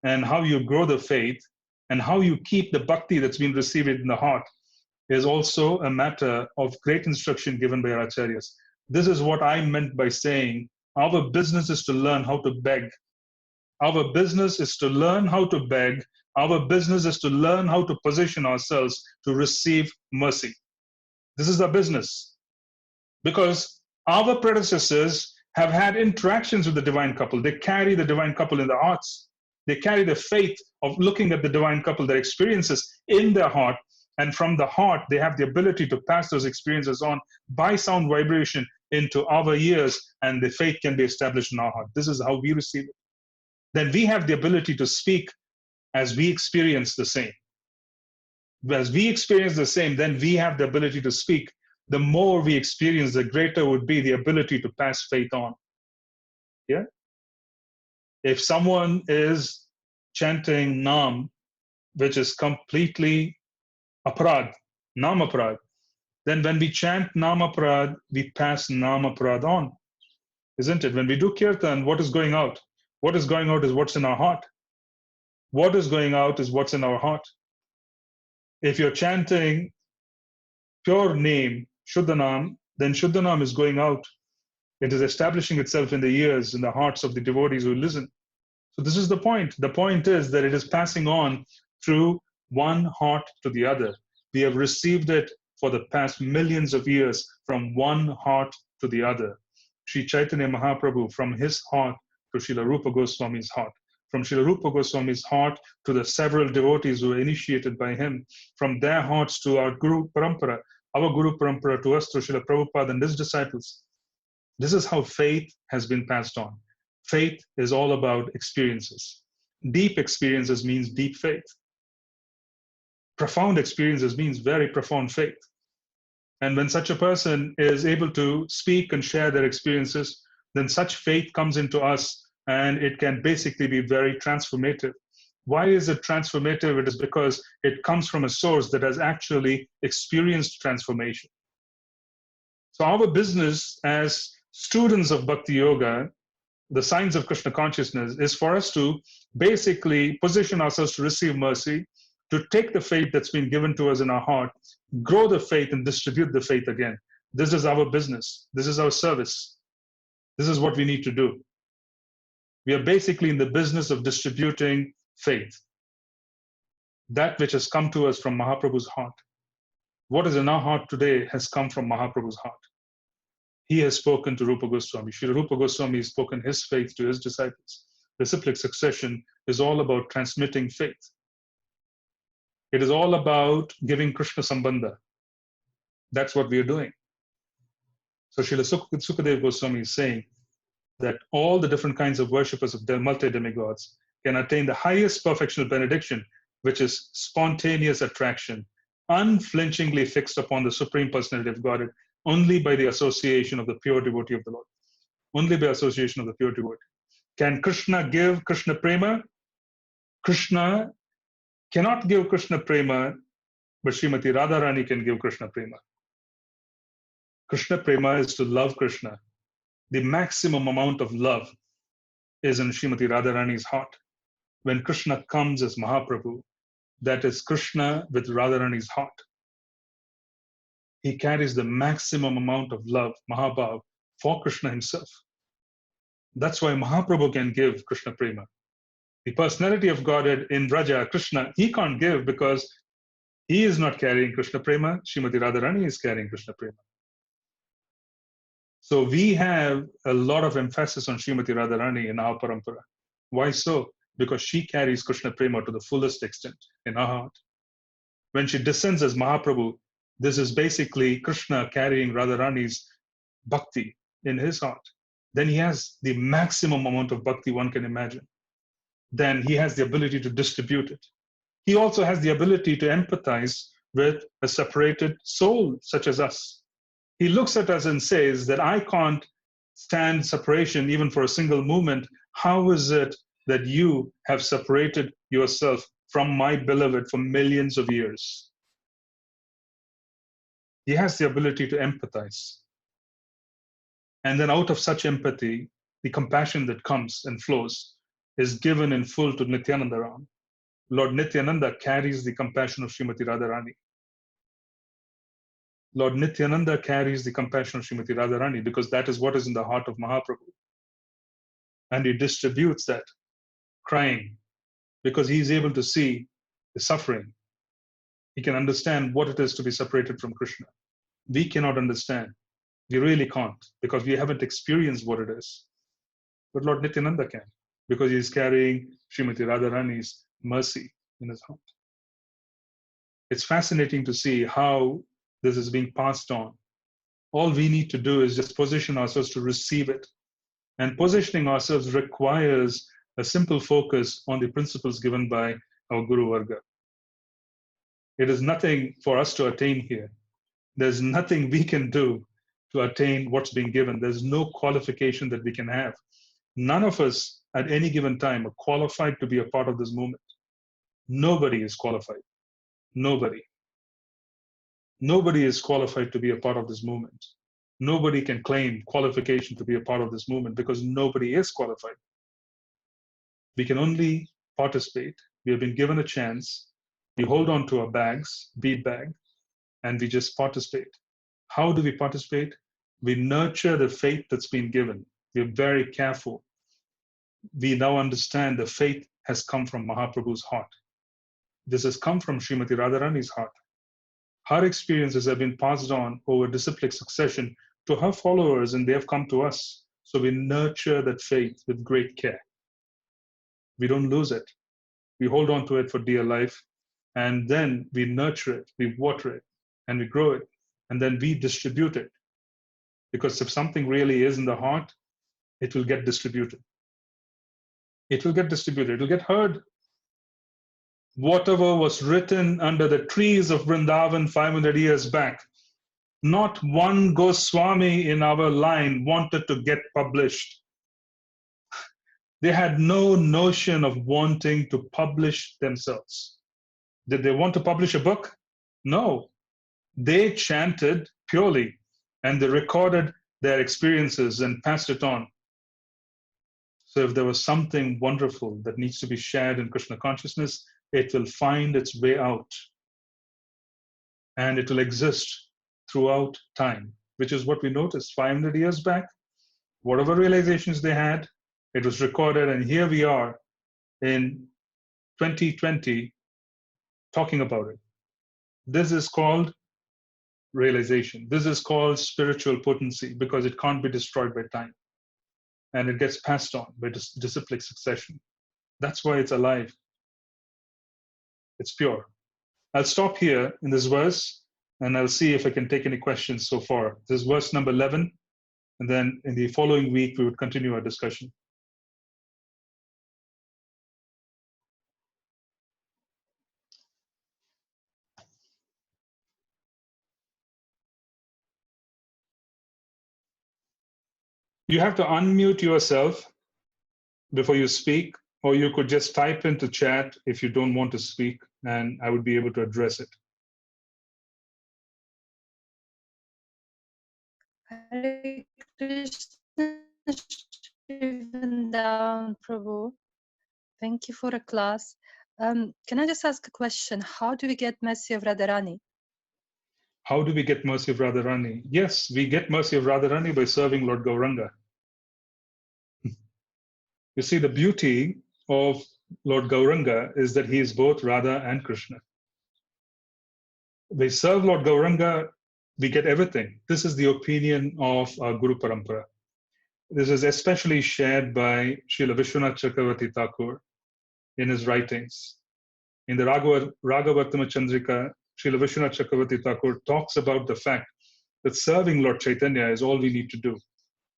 and how you grow the faith, and how you keep the bhakti that's been received in the heart is also a matter of great instruction given by our acharyas. This is what I meant by saying our business is to learn how to beg. Our business is to learn how to beg. Our business is to learn how to position ourselves to receive mercy. This is our business. Because our predecessors have had interactions with the divine couple. They carry the divine couple in their hearts. They carry the faith of looking at the divine couple, their experiences in their heart. And from the heart, they have the ability to pass those experiences on by sound vibration into our ears, and the faith can be established in our heart. This is how we receive it. Then we have the ability to speak as we experience the same. As we experience the same, then we have the ability to speak. The more we experience, the greater would be the ability to pass faith on. Yeah? If someone is chanting Nam, which is completely aparad, Nam aparad, then when we chant Nam aparad, we pass Nam aparad on, isn't it? When we do kirtan, what is going out? What is going out is what's in our heart. What is going out is what's in our heart. If you're chanting pure name, Shuddhanam, then Shuddhanam is going out. It is establishing itself in the ears, in the hearts of the devotees who listen. So this is the point. The point is that it is passing on through one heart to the other. We have received it for the past millions of years from one heart to the other. Sri Chaitanya Mahaprabhu from his heart to Srila Rupa Goswami's heart, from Srila Rupa Goswami's heart to the several devotees who were initiated by him, from their hearts to our Guru Parampara, our Guru Parampara to us through Srila Prabhupada and his disciples. This is how faith has been passed on. Faith is all about experiences. Deep experiences means deep faith. Profound experiences means very profound faith. And when such a person is able to speak and share their experiences, then such faith comes into us and it can basically be very transformative. Why is it transformative? It is because it comes from a source that has actually experienced transformation. So our business as students of Bhakti Yoga, the science of Krishna consciousness, is for us to basically position ourselves to receive mercy, to take the faith that's been given to us in our heart, grow the faith and distribute the faith again. This is our business. This is our service. This is what we need to do. We are basically in the business of distributing faith. That which has come to us from Mahaprabhu's heart. What is in our heart today has come from Mahaprabhu's heart. He has spoken to Rupa Goswami. Srila Rupa Goswami has spoken his faith to his disciples. Disciplic succession is all about transmitting faith. It is all about giving Krishna Sambandha. That's what we are doing. So Srila Sukadeva Goswami is saying that all the different kinds of worshippers of multi-demigods can attain the highest perfectional benediction, which is spontaneous attraction, unflinchingly fixed upon the Supreme Personality of Godhead, only by the association of the pure devotee of the Lord. Only by association of the pure devotee. Can Krishna give Krishna Prema? Krishna cannot give Krishna Prema, but Srimati Radharani can give Krishna Prema. Krishna Prema is to love Krishna. The maximum amount of love is in Srimati Radharani's heart. When Krishna comes as Mahaprabhu, that is Krishna with Radharani's heart. He carries the maximum amount of love, Mahabhav, for Krishna himself. That's why Mahaprabhu can give Krishna Prema. The personality of Godhead in Raja, Krishna, he can't give because he is not carrying Krishna Prema. Srimati Radharani is carrying Krishna Prema. So we have a lot of emphasis on Srimati Radharani in our parampara. Why so? Because she carries Krishna Prema to the fullest extent in her heart. When she descends as Mahaprabhu, this is basically Krishna carrying Radharani's bhakti in his heart. Then he has the maximum amount of bhakti one can imagine. Then he has the ability to distribute it. He also has the ability to empathize with a separated soul such as us. He looks at us and says that I can't stand separation even for a single moment. How is it that you have separated yourself from my beloved for millions of years? He has the ability to empathize. And then out of such empathy, the compassion that comes and flows is given in full to Nityananda Ram. Lord Nityananda carries the compassion of Srimati Radharani. Lord Nityananda carries the compassion of Srimati Radharani because that is what is in the heart of Mahaprabhu. And he distributes that, crying, because he is able to see the suffering. He can understand what it is to be separated from Krishna. We cannot understand. We really can't because we haven't experienced what it is. But Lord Nityananda can because he is carrying Srimati Radharani's mercy in his heart. It's fascinating to see how this is being passed on. All we need to do is just position ourselves to receive it. And positioning ourselves requires a simple focus on the principles given by our Guru Varga. It is nothing for us to attain here. There's nothing we can do to attain what's being given. There's no qualification that we can have. None of us at any given time are qualified to be a part of this movement. Nobody is qualified. Nobody. Nobody is qualified to be a part of this movement. Nobody can claim qualification to be a part of this movement because nobody is qualified. We can only participate. We have been given a chance. We hold on to our bags, bead bag, and we just participate. How do we participate? We nurture the faith that's been given. We're very careful. We now understand the faith has come from Mahaprabhu's heart. This has come from Srimati Radharani's heart. Her experiences have been passed on over disciplic succession to her followers, and they have come to us. So we nurture that faith with great care. We don't lose it. We hold on to it for dear life. And then we nurture it, we water it, and we grow it. And then we distribute it. Because if something really is in the heart, it will get distributed. It will get distributed. It will get heard. Whatever was written under the trees of Vrindavan 500 years back, not one Goswami in our line wanted to get published. They had no notion of wanting to publish themselves. Did they want to publish a book? No. They chanted purely and they recorded their experiences and passed it on. So if there was something wonderful that needs to be shared in Krishna consciousness, it will find its way out. And it will exist throughout time, which is what we noticed 500 years back. Whatever realizations they had, it was recorded. And here we are in 2020 talking about it. This is called realization. This is called spiritual potency because it can't be destroyed by time. And it gets passed on by disciplic succession. That's why it's alive. It's pure. I'll stop here in this verse and I'll see if I can take any questions so far. This is verse number 11. And then in the following week, we would continue our discussion. You have to unmute yourself before you speak, or you could just type into chat if you don't want to speak, and I would be able to address it. Hare Krishna, down, Prabhu. Thank you for a class. Can I just ask a question? How do we get mercy of Radharani? How do we get mercy of Radharani? Yes, we get mercy of Radharani by serving Lord Gauranga. You see, the beauty of Lord Gauranga is that he is both Radha and Krishna. We serve Lord Gauranga, we get everything. This is the opinion of our Guru Parampara. This is especially shared by Srila Vishwanath Chakravarti Thakur in his writings. In the Ragavartama Chandrika, Srila Vishwanath Chakravarti Thakur talks about the fact that serving Lord Chaitanya is all we need to do.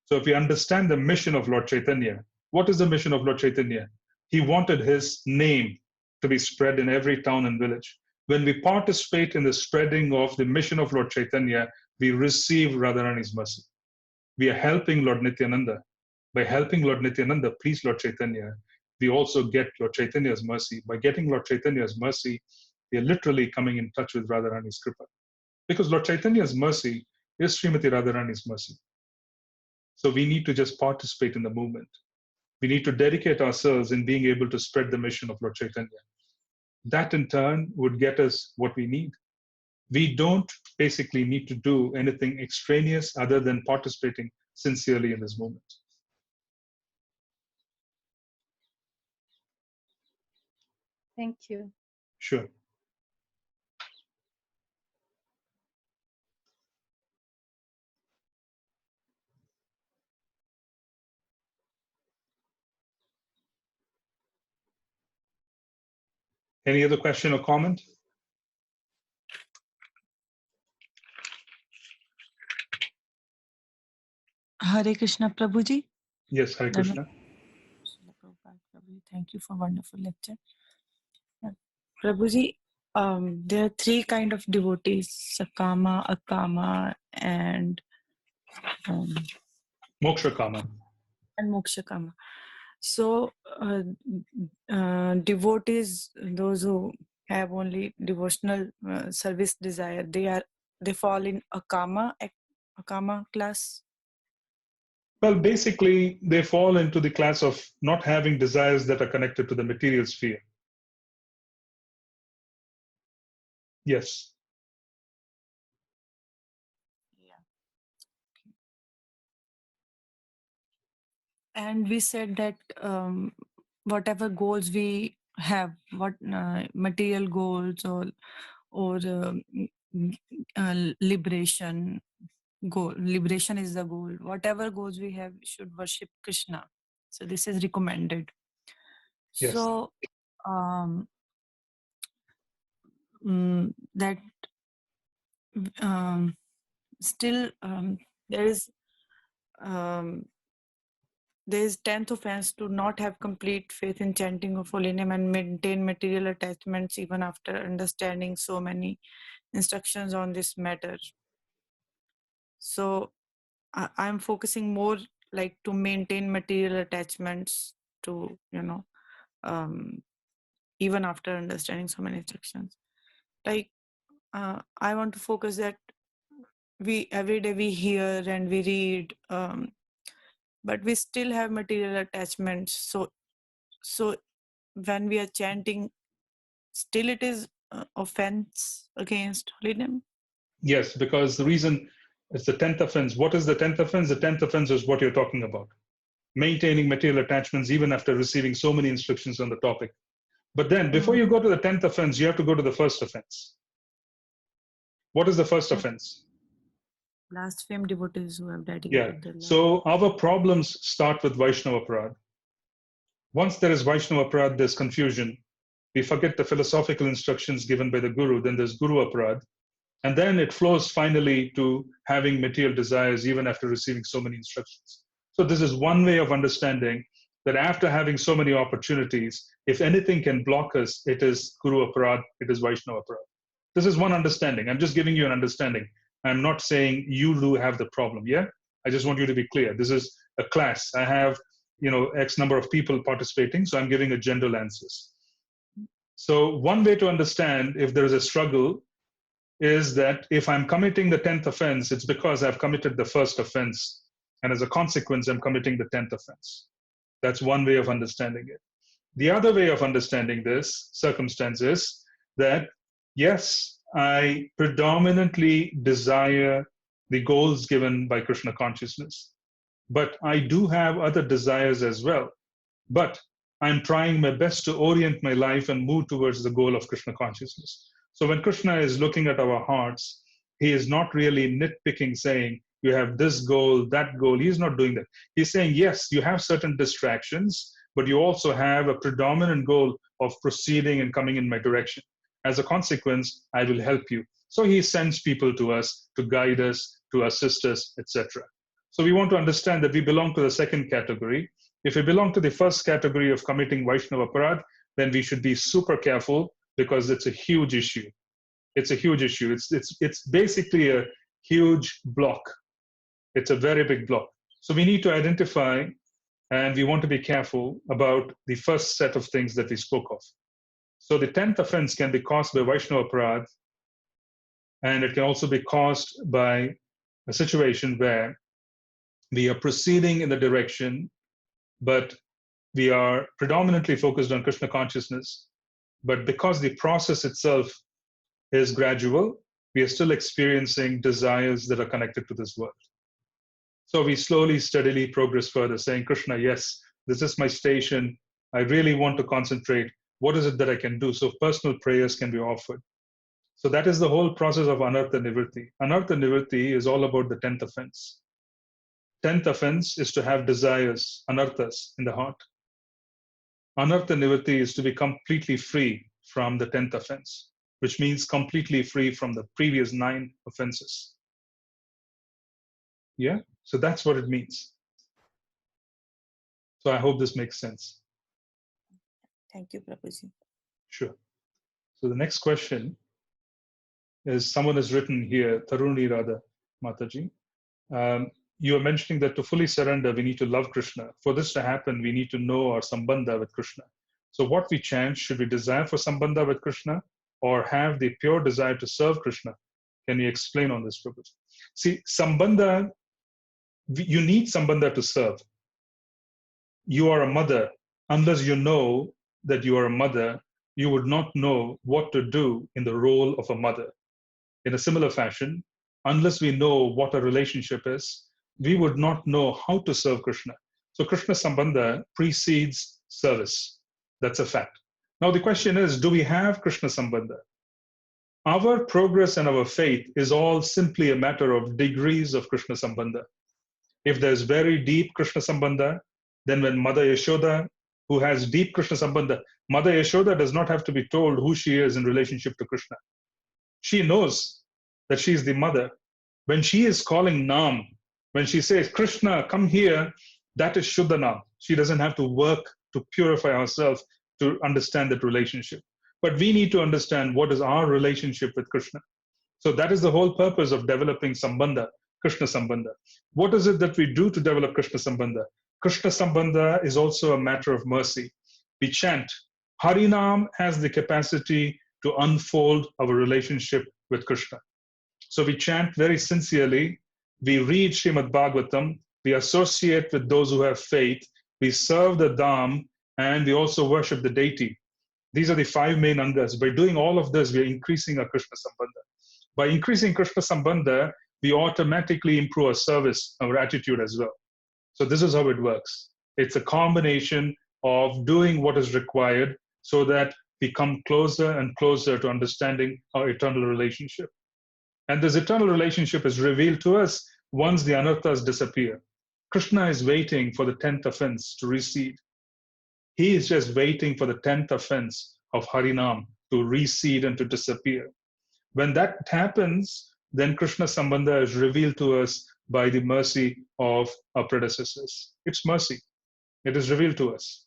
So if we understand the mission of Lord Chaitanya, what is the mission of Lord Chaitanya? He wanted his name to be spread in every town and village. When we participate in the spreading of the mission of Lord Chaitanya, we receive Radharani's mercy. We are helping Lord Nityananda. By helping Lord Nityananda please Lord Chaitanya, we also get Lord Chaitanya's mercy. By getting Lord Chaitanya's mercy, we are literally coming in touch with Radharani's kripa. Because Lord Chaitanya's mercy is Srimati Radharani's mercy. So we need to just participate in the movement. We need to dedicate ourselves in being able to spread the mission of Lord Chaitanya. That in turn would get us what we need. We don't basically need to do anything extraneous other than participating sincerely in this movement. Thank you. Sure. Any other question or comment? Hare Krishna, Prabhuji. Yes, Hare Krishna. Thank you for wonderful lecture. Prabhuji, there are three kind of devotees: Sakama, Akama, and Moksha Kama. Mokshakama. So, devotees, those who have only devotional service desire, they fall in Akama class. Well, basically, they fall into the class of not having desires that are connected to the material sphere. Yes. And we said that whatever goals we have, what material goals or liberation, goal. Liberation is the goal. Whatever goals we have, we should worship Krishna. So this is recommended. Yes. So that still there is 10th offense to not have complete faith in chanting of holy name and maintain material attachments even after understanding so many instructions on this matter. So I'm focusing more like to maintain material attachments to, even after understanding so many instructions. Like I want to focus that we every day we hear and we read, but we still have material attachments. So when we are chanting, still it is offense against holy name. Yes, because the reason it's the 10th offense. What is the 10th offense? The 10th offense is what you're talking about. Maintaining material attachments even after receiving so many instructions on the topic. But then before you go to the 10th offense, you have to go to the first offense. What is the first offense? Blaspheme devotees who have dedicated their life. So our problems start with Vaishnava Aparadh. Once there is Vaishnava Aparadh, there's confusion. We forget the philosophical instructions given by the Guru, then there's Guru Aparadh. And then it flows finally to having material desires even after receiving so many instructions. So this is one way of understanding that after having so many opportunities, if anything can block us, it is Guru Aparadh, it is Vaishnava Aparadh. This is one understanding. I'm just giving you an understanding. I'm not saying you do have the problem, yeah? I just want you to be clear. This is a class. I have, X number of people participating, so I'm giving a general answers. So one way to understand if there is a struggle is that if I'm committing the 10th offense, it's because I've committed the first offense. And as a consequence, I'm committing the 10th offense. That's one way of understanding it. The other way of understanding this circumstance is that, yes, I predominantly desire the goals given by Krishna consciousness, but I do have other desires as well. But I'm trying my best to orient my life and move towards the goal of Krishna consciousness. So when Krishna is looking at our hearts, he is not really nitpicking, saying, you have this goal, that goal. He's not doing that. He's saying, yes, you have certain distractions, but you also have a predominant goal of proceeding and coming in my direction. As a consequence, I will help you. So he sends people to us to guide us, to assist us, etc. So we want to understand that we belong to the second category. If we belong to the first category of committing Vaishnava Aparadh, then we should be super careful because it's a huge issue. It's a huge issue. It's basically a huge block. It's a very big block. So we need to identify and we want to be careful about the first set of things that we spoke of. So the 10th offense can be caused by Vaishnava Aparadh, and it can also be caused by a situation where we are proceeding in the direction, but we are predominantly focused on Krishna consciousness. But because the process itself is gradual, we are still experiencing desires that are connected to this world. So we slowly, steadily progress further, saying, Krishna, yes, this is my station. I really want to concentrate. What is it that I can do? So personal prayers can be offered. So that is the whole process of Anartha Nivritti. Anartha Nivritti is all about the 10th offense. 10th offense is to have desires, anarthas, in the heart. Anartha Nivritti is to be completely free from the 10th offense, which means completely free from the previous 9 offenses. Yeah? So that's what it means. So I hope this makes sense. Thank you, Prabhuji. Sure. So the next question is, someone has written here, Taruni Radha Mataji. You are mentioning that to fully surrender, we need to love Krishna. For this to happen, we need to know our sambandha with Krishna. So what we chant, should we desire for sambandha with Krishna or have the pure desire to serve Krishna? Can you explain on this, Prabhuji? See, sambandha, you need sambandha to serve. You are a mother. Unless you know that you are a mother, you would not know what to do in the role of a mother. In a similar fashion, unless we know what a relationship is, we would not know how to serve Krishna. So Krishna Sambandha precedes service. That's a fact. Now the question is, do we have Krishna Sambandha? Our progress and our faith is all simply a matter of degrees of Krishna Sambandha. If there's very deep Krishna Sambandha, then when Mother Yashoda, who has deep Krishna Sambandha, Mother Yashoda does not have to be told who she is in relationship to Krishna. She knows that she is the mother. When she is calling Nam, when she says, Krishna, come here, that is Shuddha Nam. She doesn't have to work to purify herself to understand that relationship. But we need to understand what is our relationship with Krishna. So that is the whole purpose of developing Sambandha, Krishna Sambandha. What is it that we do to develop Krishna Sambandha? Krishna Sambandha is also a matter of mercy. We chant. Harinam has the capacity to unfold our relationship with Krishna. So we chant very sincerely. We read Srimad Bhagavatam. We associate with those who have faith. We serve the Dham, and we also worship the deity. These are the 5 main angas. By doing all of this, we are increasing our Krishna Sambandha. By increasing Krishna Sambandha, we automatically improve our service, our attitude as well. So this is how it works. It's a combination of doing what is required so that we come closer and closer to understanding our eternal relationship. And this eternal relationship is revealed to us once the anarthas disappear. Krishna is waiting for the 10th offense to recede. He is just waiting for the 10th offense of Harinam to recede and to disappear. When that happens, then Krishna Sambandha is revealed to us by the mercy of our predecessors. It's mercy. It is revealed to us.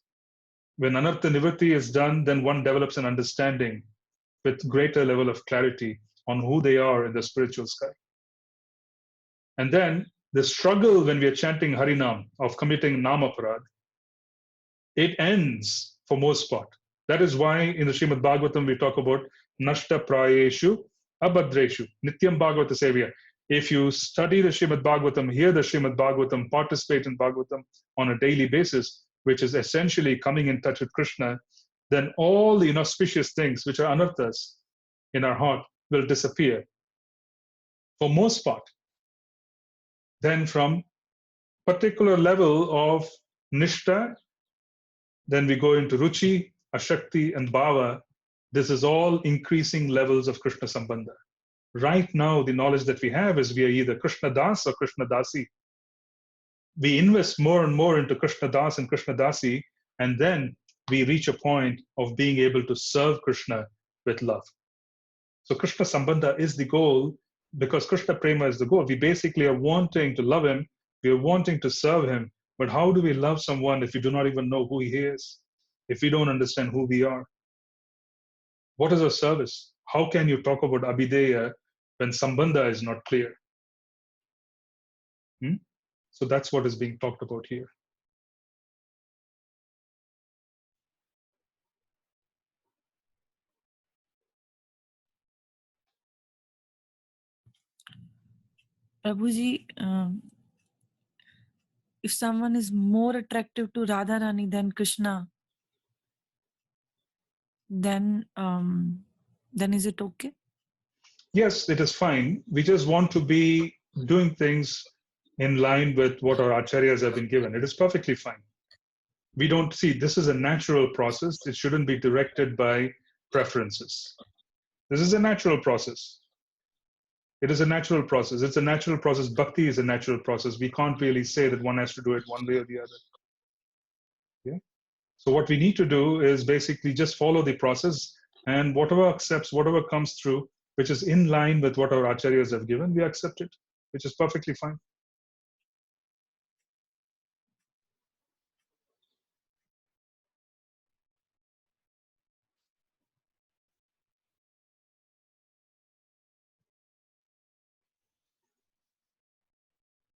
When Anartha Nivritti is done, then one develops an understanding with greater level of clarity on who they are in the spiritual sky. And then the struggle when we are chanting Harinam of committing Namaparad, it ends for most part. That is why in the Srimad Bhagavatam we talk about Nashta Prayeshu Abhadreshu, Nityam Bhagavata Sevya. If you study the Srimad Bhagavatam, hear the Srimad Bhagavatam, participate in Bhagavatam on a daily basis, which is essentially coming in touch with Krishna, then all the inauspicious things which are anarthas in our heart will disappear for most part. Then from particular level of Nishta, then we go into Ruchi, Ashakti, and Bhava. This is all increasing levels of Krishna Sambandha. Right now, the knowledge that we have is we are either Krishna Das or Krishna Dasi. We invest more and more into Krishna Das and Krishna Dasi, and then we reach a point of being able to serve Krishna with love. So Krishna Sambandha is the goal because Krishna Prema is the goal. We basically are wanting to love him, we are wanting to serve him, but how do we love someone if we do not even know who he is, if we don't understand who we are? What is our service? How can you talk about Abhideya when Sambandha is not clear? So that's what is being talked about here. Prabhuji, if someone is more attractive to Radharani than Krishna, then is it okay? Yes, it is fine. We just want to be doing things in line with what our acharyas have been given. It is perfectly fine. We don't see this is a natural process. It shouldn't be directed by preferences. This is a natural process. It is a natural process. It's a natural process. Bhakti is a natural process. We can't really say that one has to do it one way or the other. Yeah. So what we need to do is basically just follow the process, and whatever accepts, whatever comes through, which is in line with what our acharyas have given, we accept it, which is perfectly fine.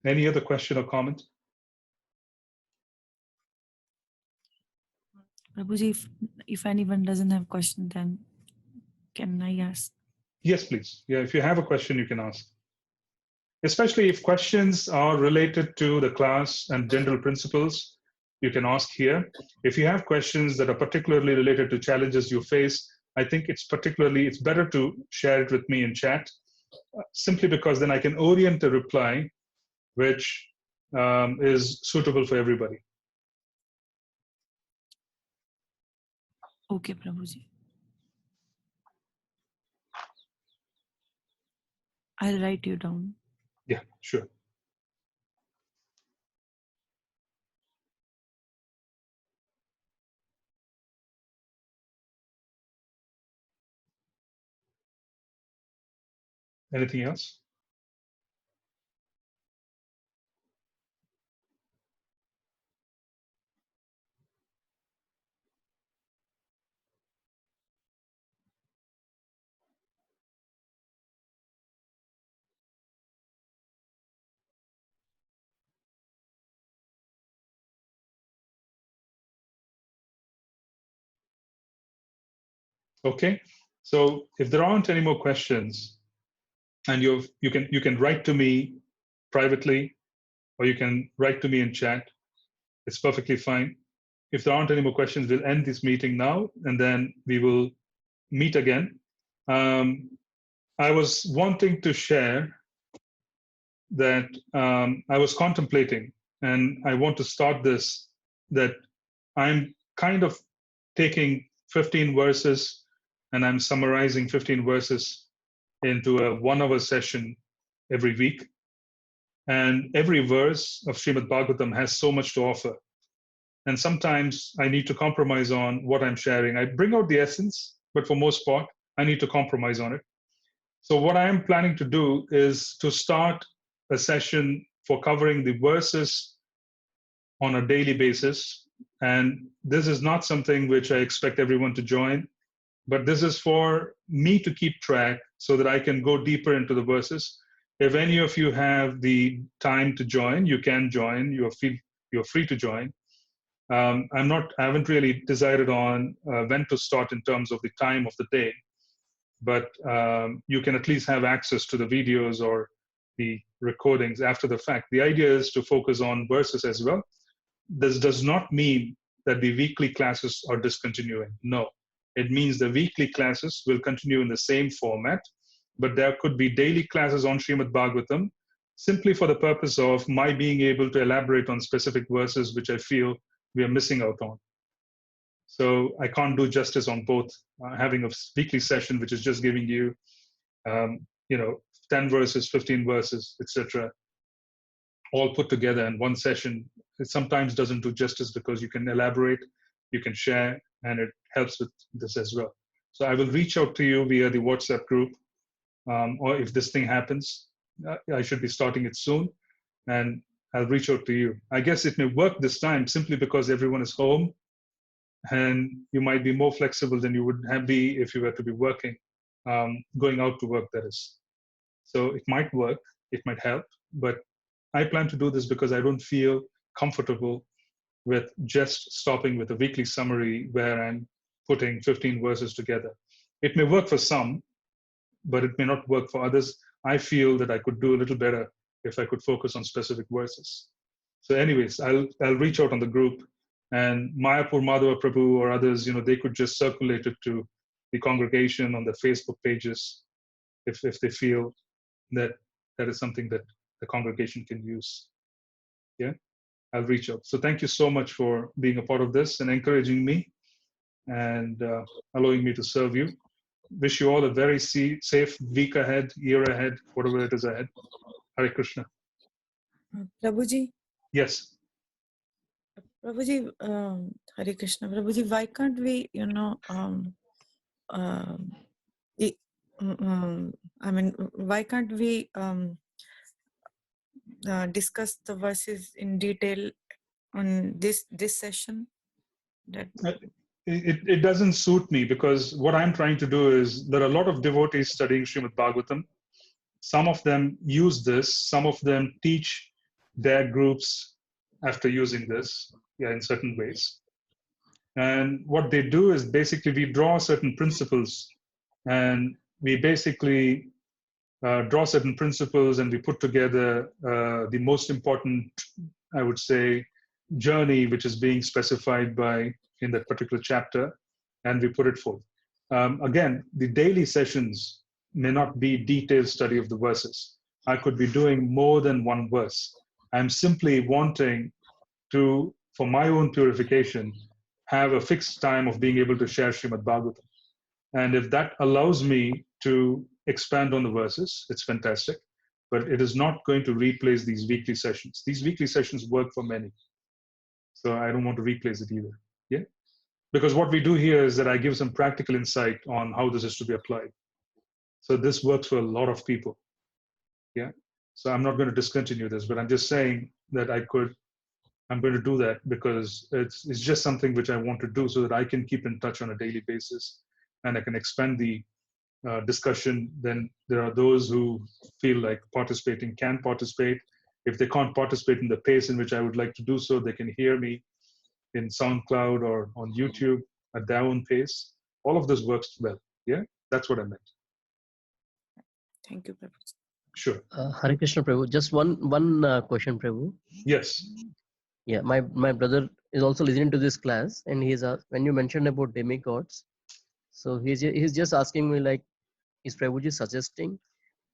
Any other question or comment? Prabhuji, if anyone doesn't have question, then can I ask? Yes, please. Yeah, if you have a question, you can ask. Especially if questions are related to the class and general principles, you can ask here. If you have questions that are particularly related to challenges you face, I think it's better to share it with me in chat, simply because then I can orient a reply which is suitable for everybody. Okay, Prabhuji. I'll write you down. Yeah, sure. Anything else? Okay. So if there aren't any more questions, and you can write to me privately, or you can write to me in chat. It's perfectly fine. If there aren't any more questions, we'll end this meeting now, and then we will meet again. I was wanting to share that I was contemplating, and I want to start this, that I'm kind of taking 15 verses and I'm summarizing 15 verses into a 1 hour session every week. And every verse of Srimad Bhagavatam has so much to offer. And sometimes I need to compromise on what I'm sharing. I bring out the essence, but for most part, I need to compromise on it. So what I am planning to do is to start a session for covering the verses on a daily basis. And this is not something which I expect everyone to join, but this is for me to keep track so that I can go deeper into the verses. If any of you have the time to join, you can join. You're free to join. I haven't really decided on when to start in terms of the time of the day, but you can at least have access to the videos or the recordings after the fact. The idea is to focus on verses as well. This does not mean that the weekly classes are discontinuing. No, it means the weekly classes will continue in the same format, but there could be daily classes on Srimad Bhagavatam simply for the purpose of my being able to elaborate on specific verses which I feel we are missing out on. So I can't do justice on both. Having a weekly session which is just giving you, um, 10 verses, 15 verses, etc., all put together in one session, it sometimes doesn't do justice because you can elaborate, you can share, and it helps with this as well. So I will reach out to you via the WhatsApp group, or if this thing happens, I should be starting it soon, and I'll reach out to you. I guess it may work this time simply because everyone is home, and you might be more flexible than you would be if you were to be working, going out to work, that is. So it might work, it might help, but I plan to do this because I don't feel comfortable with just stopping with a weekly summary where I'm putting 15 verses together. It may work for some, but it may not work for others. I feel that I could do a little better if I could focus on specific verses. So anyways, I'll reach out on the group, and Mayapur Madhava Prabhu or others, they could just circulate it to the congregation on the Facebook pages if they feel that that is something that the congregation can use. Yeah, I'll reach out. So thank you so much for being a part of this and encouraging me and allowing me to serve you. Wish you all a very safe week ahead, year ahead, whatever it is ahead. Hare Krishna. Prabhuji, Yes. Prabhuji, Hare Krishna. Prabhuji, why can't we, why can't we discuss the verses in detail on this session? That It doesn't suit me because what I'm trying to do is there are a lot of devotees studying Srimad Bhagavatam. Some of them use this, some of them teach their groups after using this, in certain ways. And what they do is basically we draw certain principles, and we basically draw certain principles, and we put together the most important, I would say, journey which is being specified by in that particular chapter, and we put it forth. Again, the daily sessions may not be detailed study of the verses. I could be doing more than one verse. I'm simply wanting to, for my own purification, have a fixed time of being able to share Srimad Bhagavatam. And if that allows me to expand on the verses. It's fantastic, but it is not going to replace these weekly sessions. These weekly sessions work for many. So I don't want to replace it either. Yeah. Because what we do here is that I give some practical insight on how this is to be applied. So this works for a lot of people. Yeah. So I'm not going to discontinue this, but I'm just saying that I'm going to do that because it's just something which I want to do so that I can keep in touch on a daily basis and I can expand the discussion. Then there are those who feel like participating can participate. If they can't participate in the pace in which I would like to do so, they can hear me in SoundCloud or on YouTube at their own pace. All of this works well. Yeah, that's what I meant. Thank you, Prabhu. Sure. Hare Krishna, Prabhu. Just one question, Prabhu. Yes. Yeah, my brother is also listening to this class, and he's when you mentioned about demigods, so he's just asking me like, is Prabhuji suggesting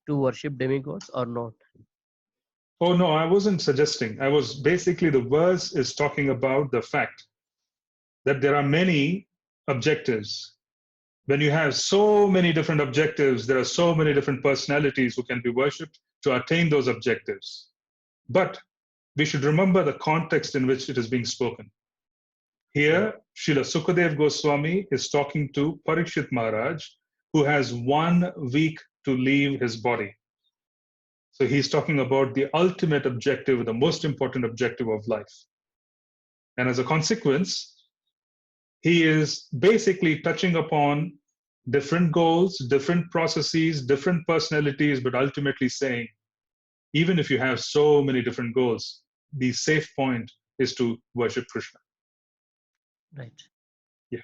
to worship demigods or not? Oh no, I wasn't suggesting. I was basically, the verse is talking about the fact that there are many objectives. When you have so many different objectives, there are so many different personalities who can be worshipped to attain those objectives. But we should remember the context in which it is being spoken. Here, Srila Sukadev Goswami is talking to Parikshit Maharaj, who has 1 week to leave his body. So he's talking about the ultimate objective, the most important objective of life. And as a consequence, he is basically touching upon different goals, different processes, different personalities, but ultimately saying, even if you have so many different goals, the safe point is to worship Krishna. Right. Yeah.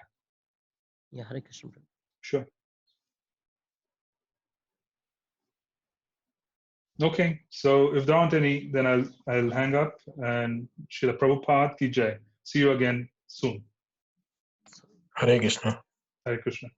Yeah, Hare Krishna. Sure. Okay, so if there aren't any, then I'll hang up, and Srila Prabhupada ki jai. See you again soon. Hare Krishna. Hare Krishna.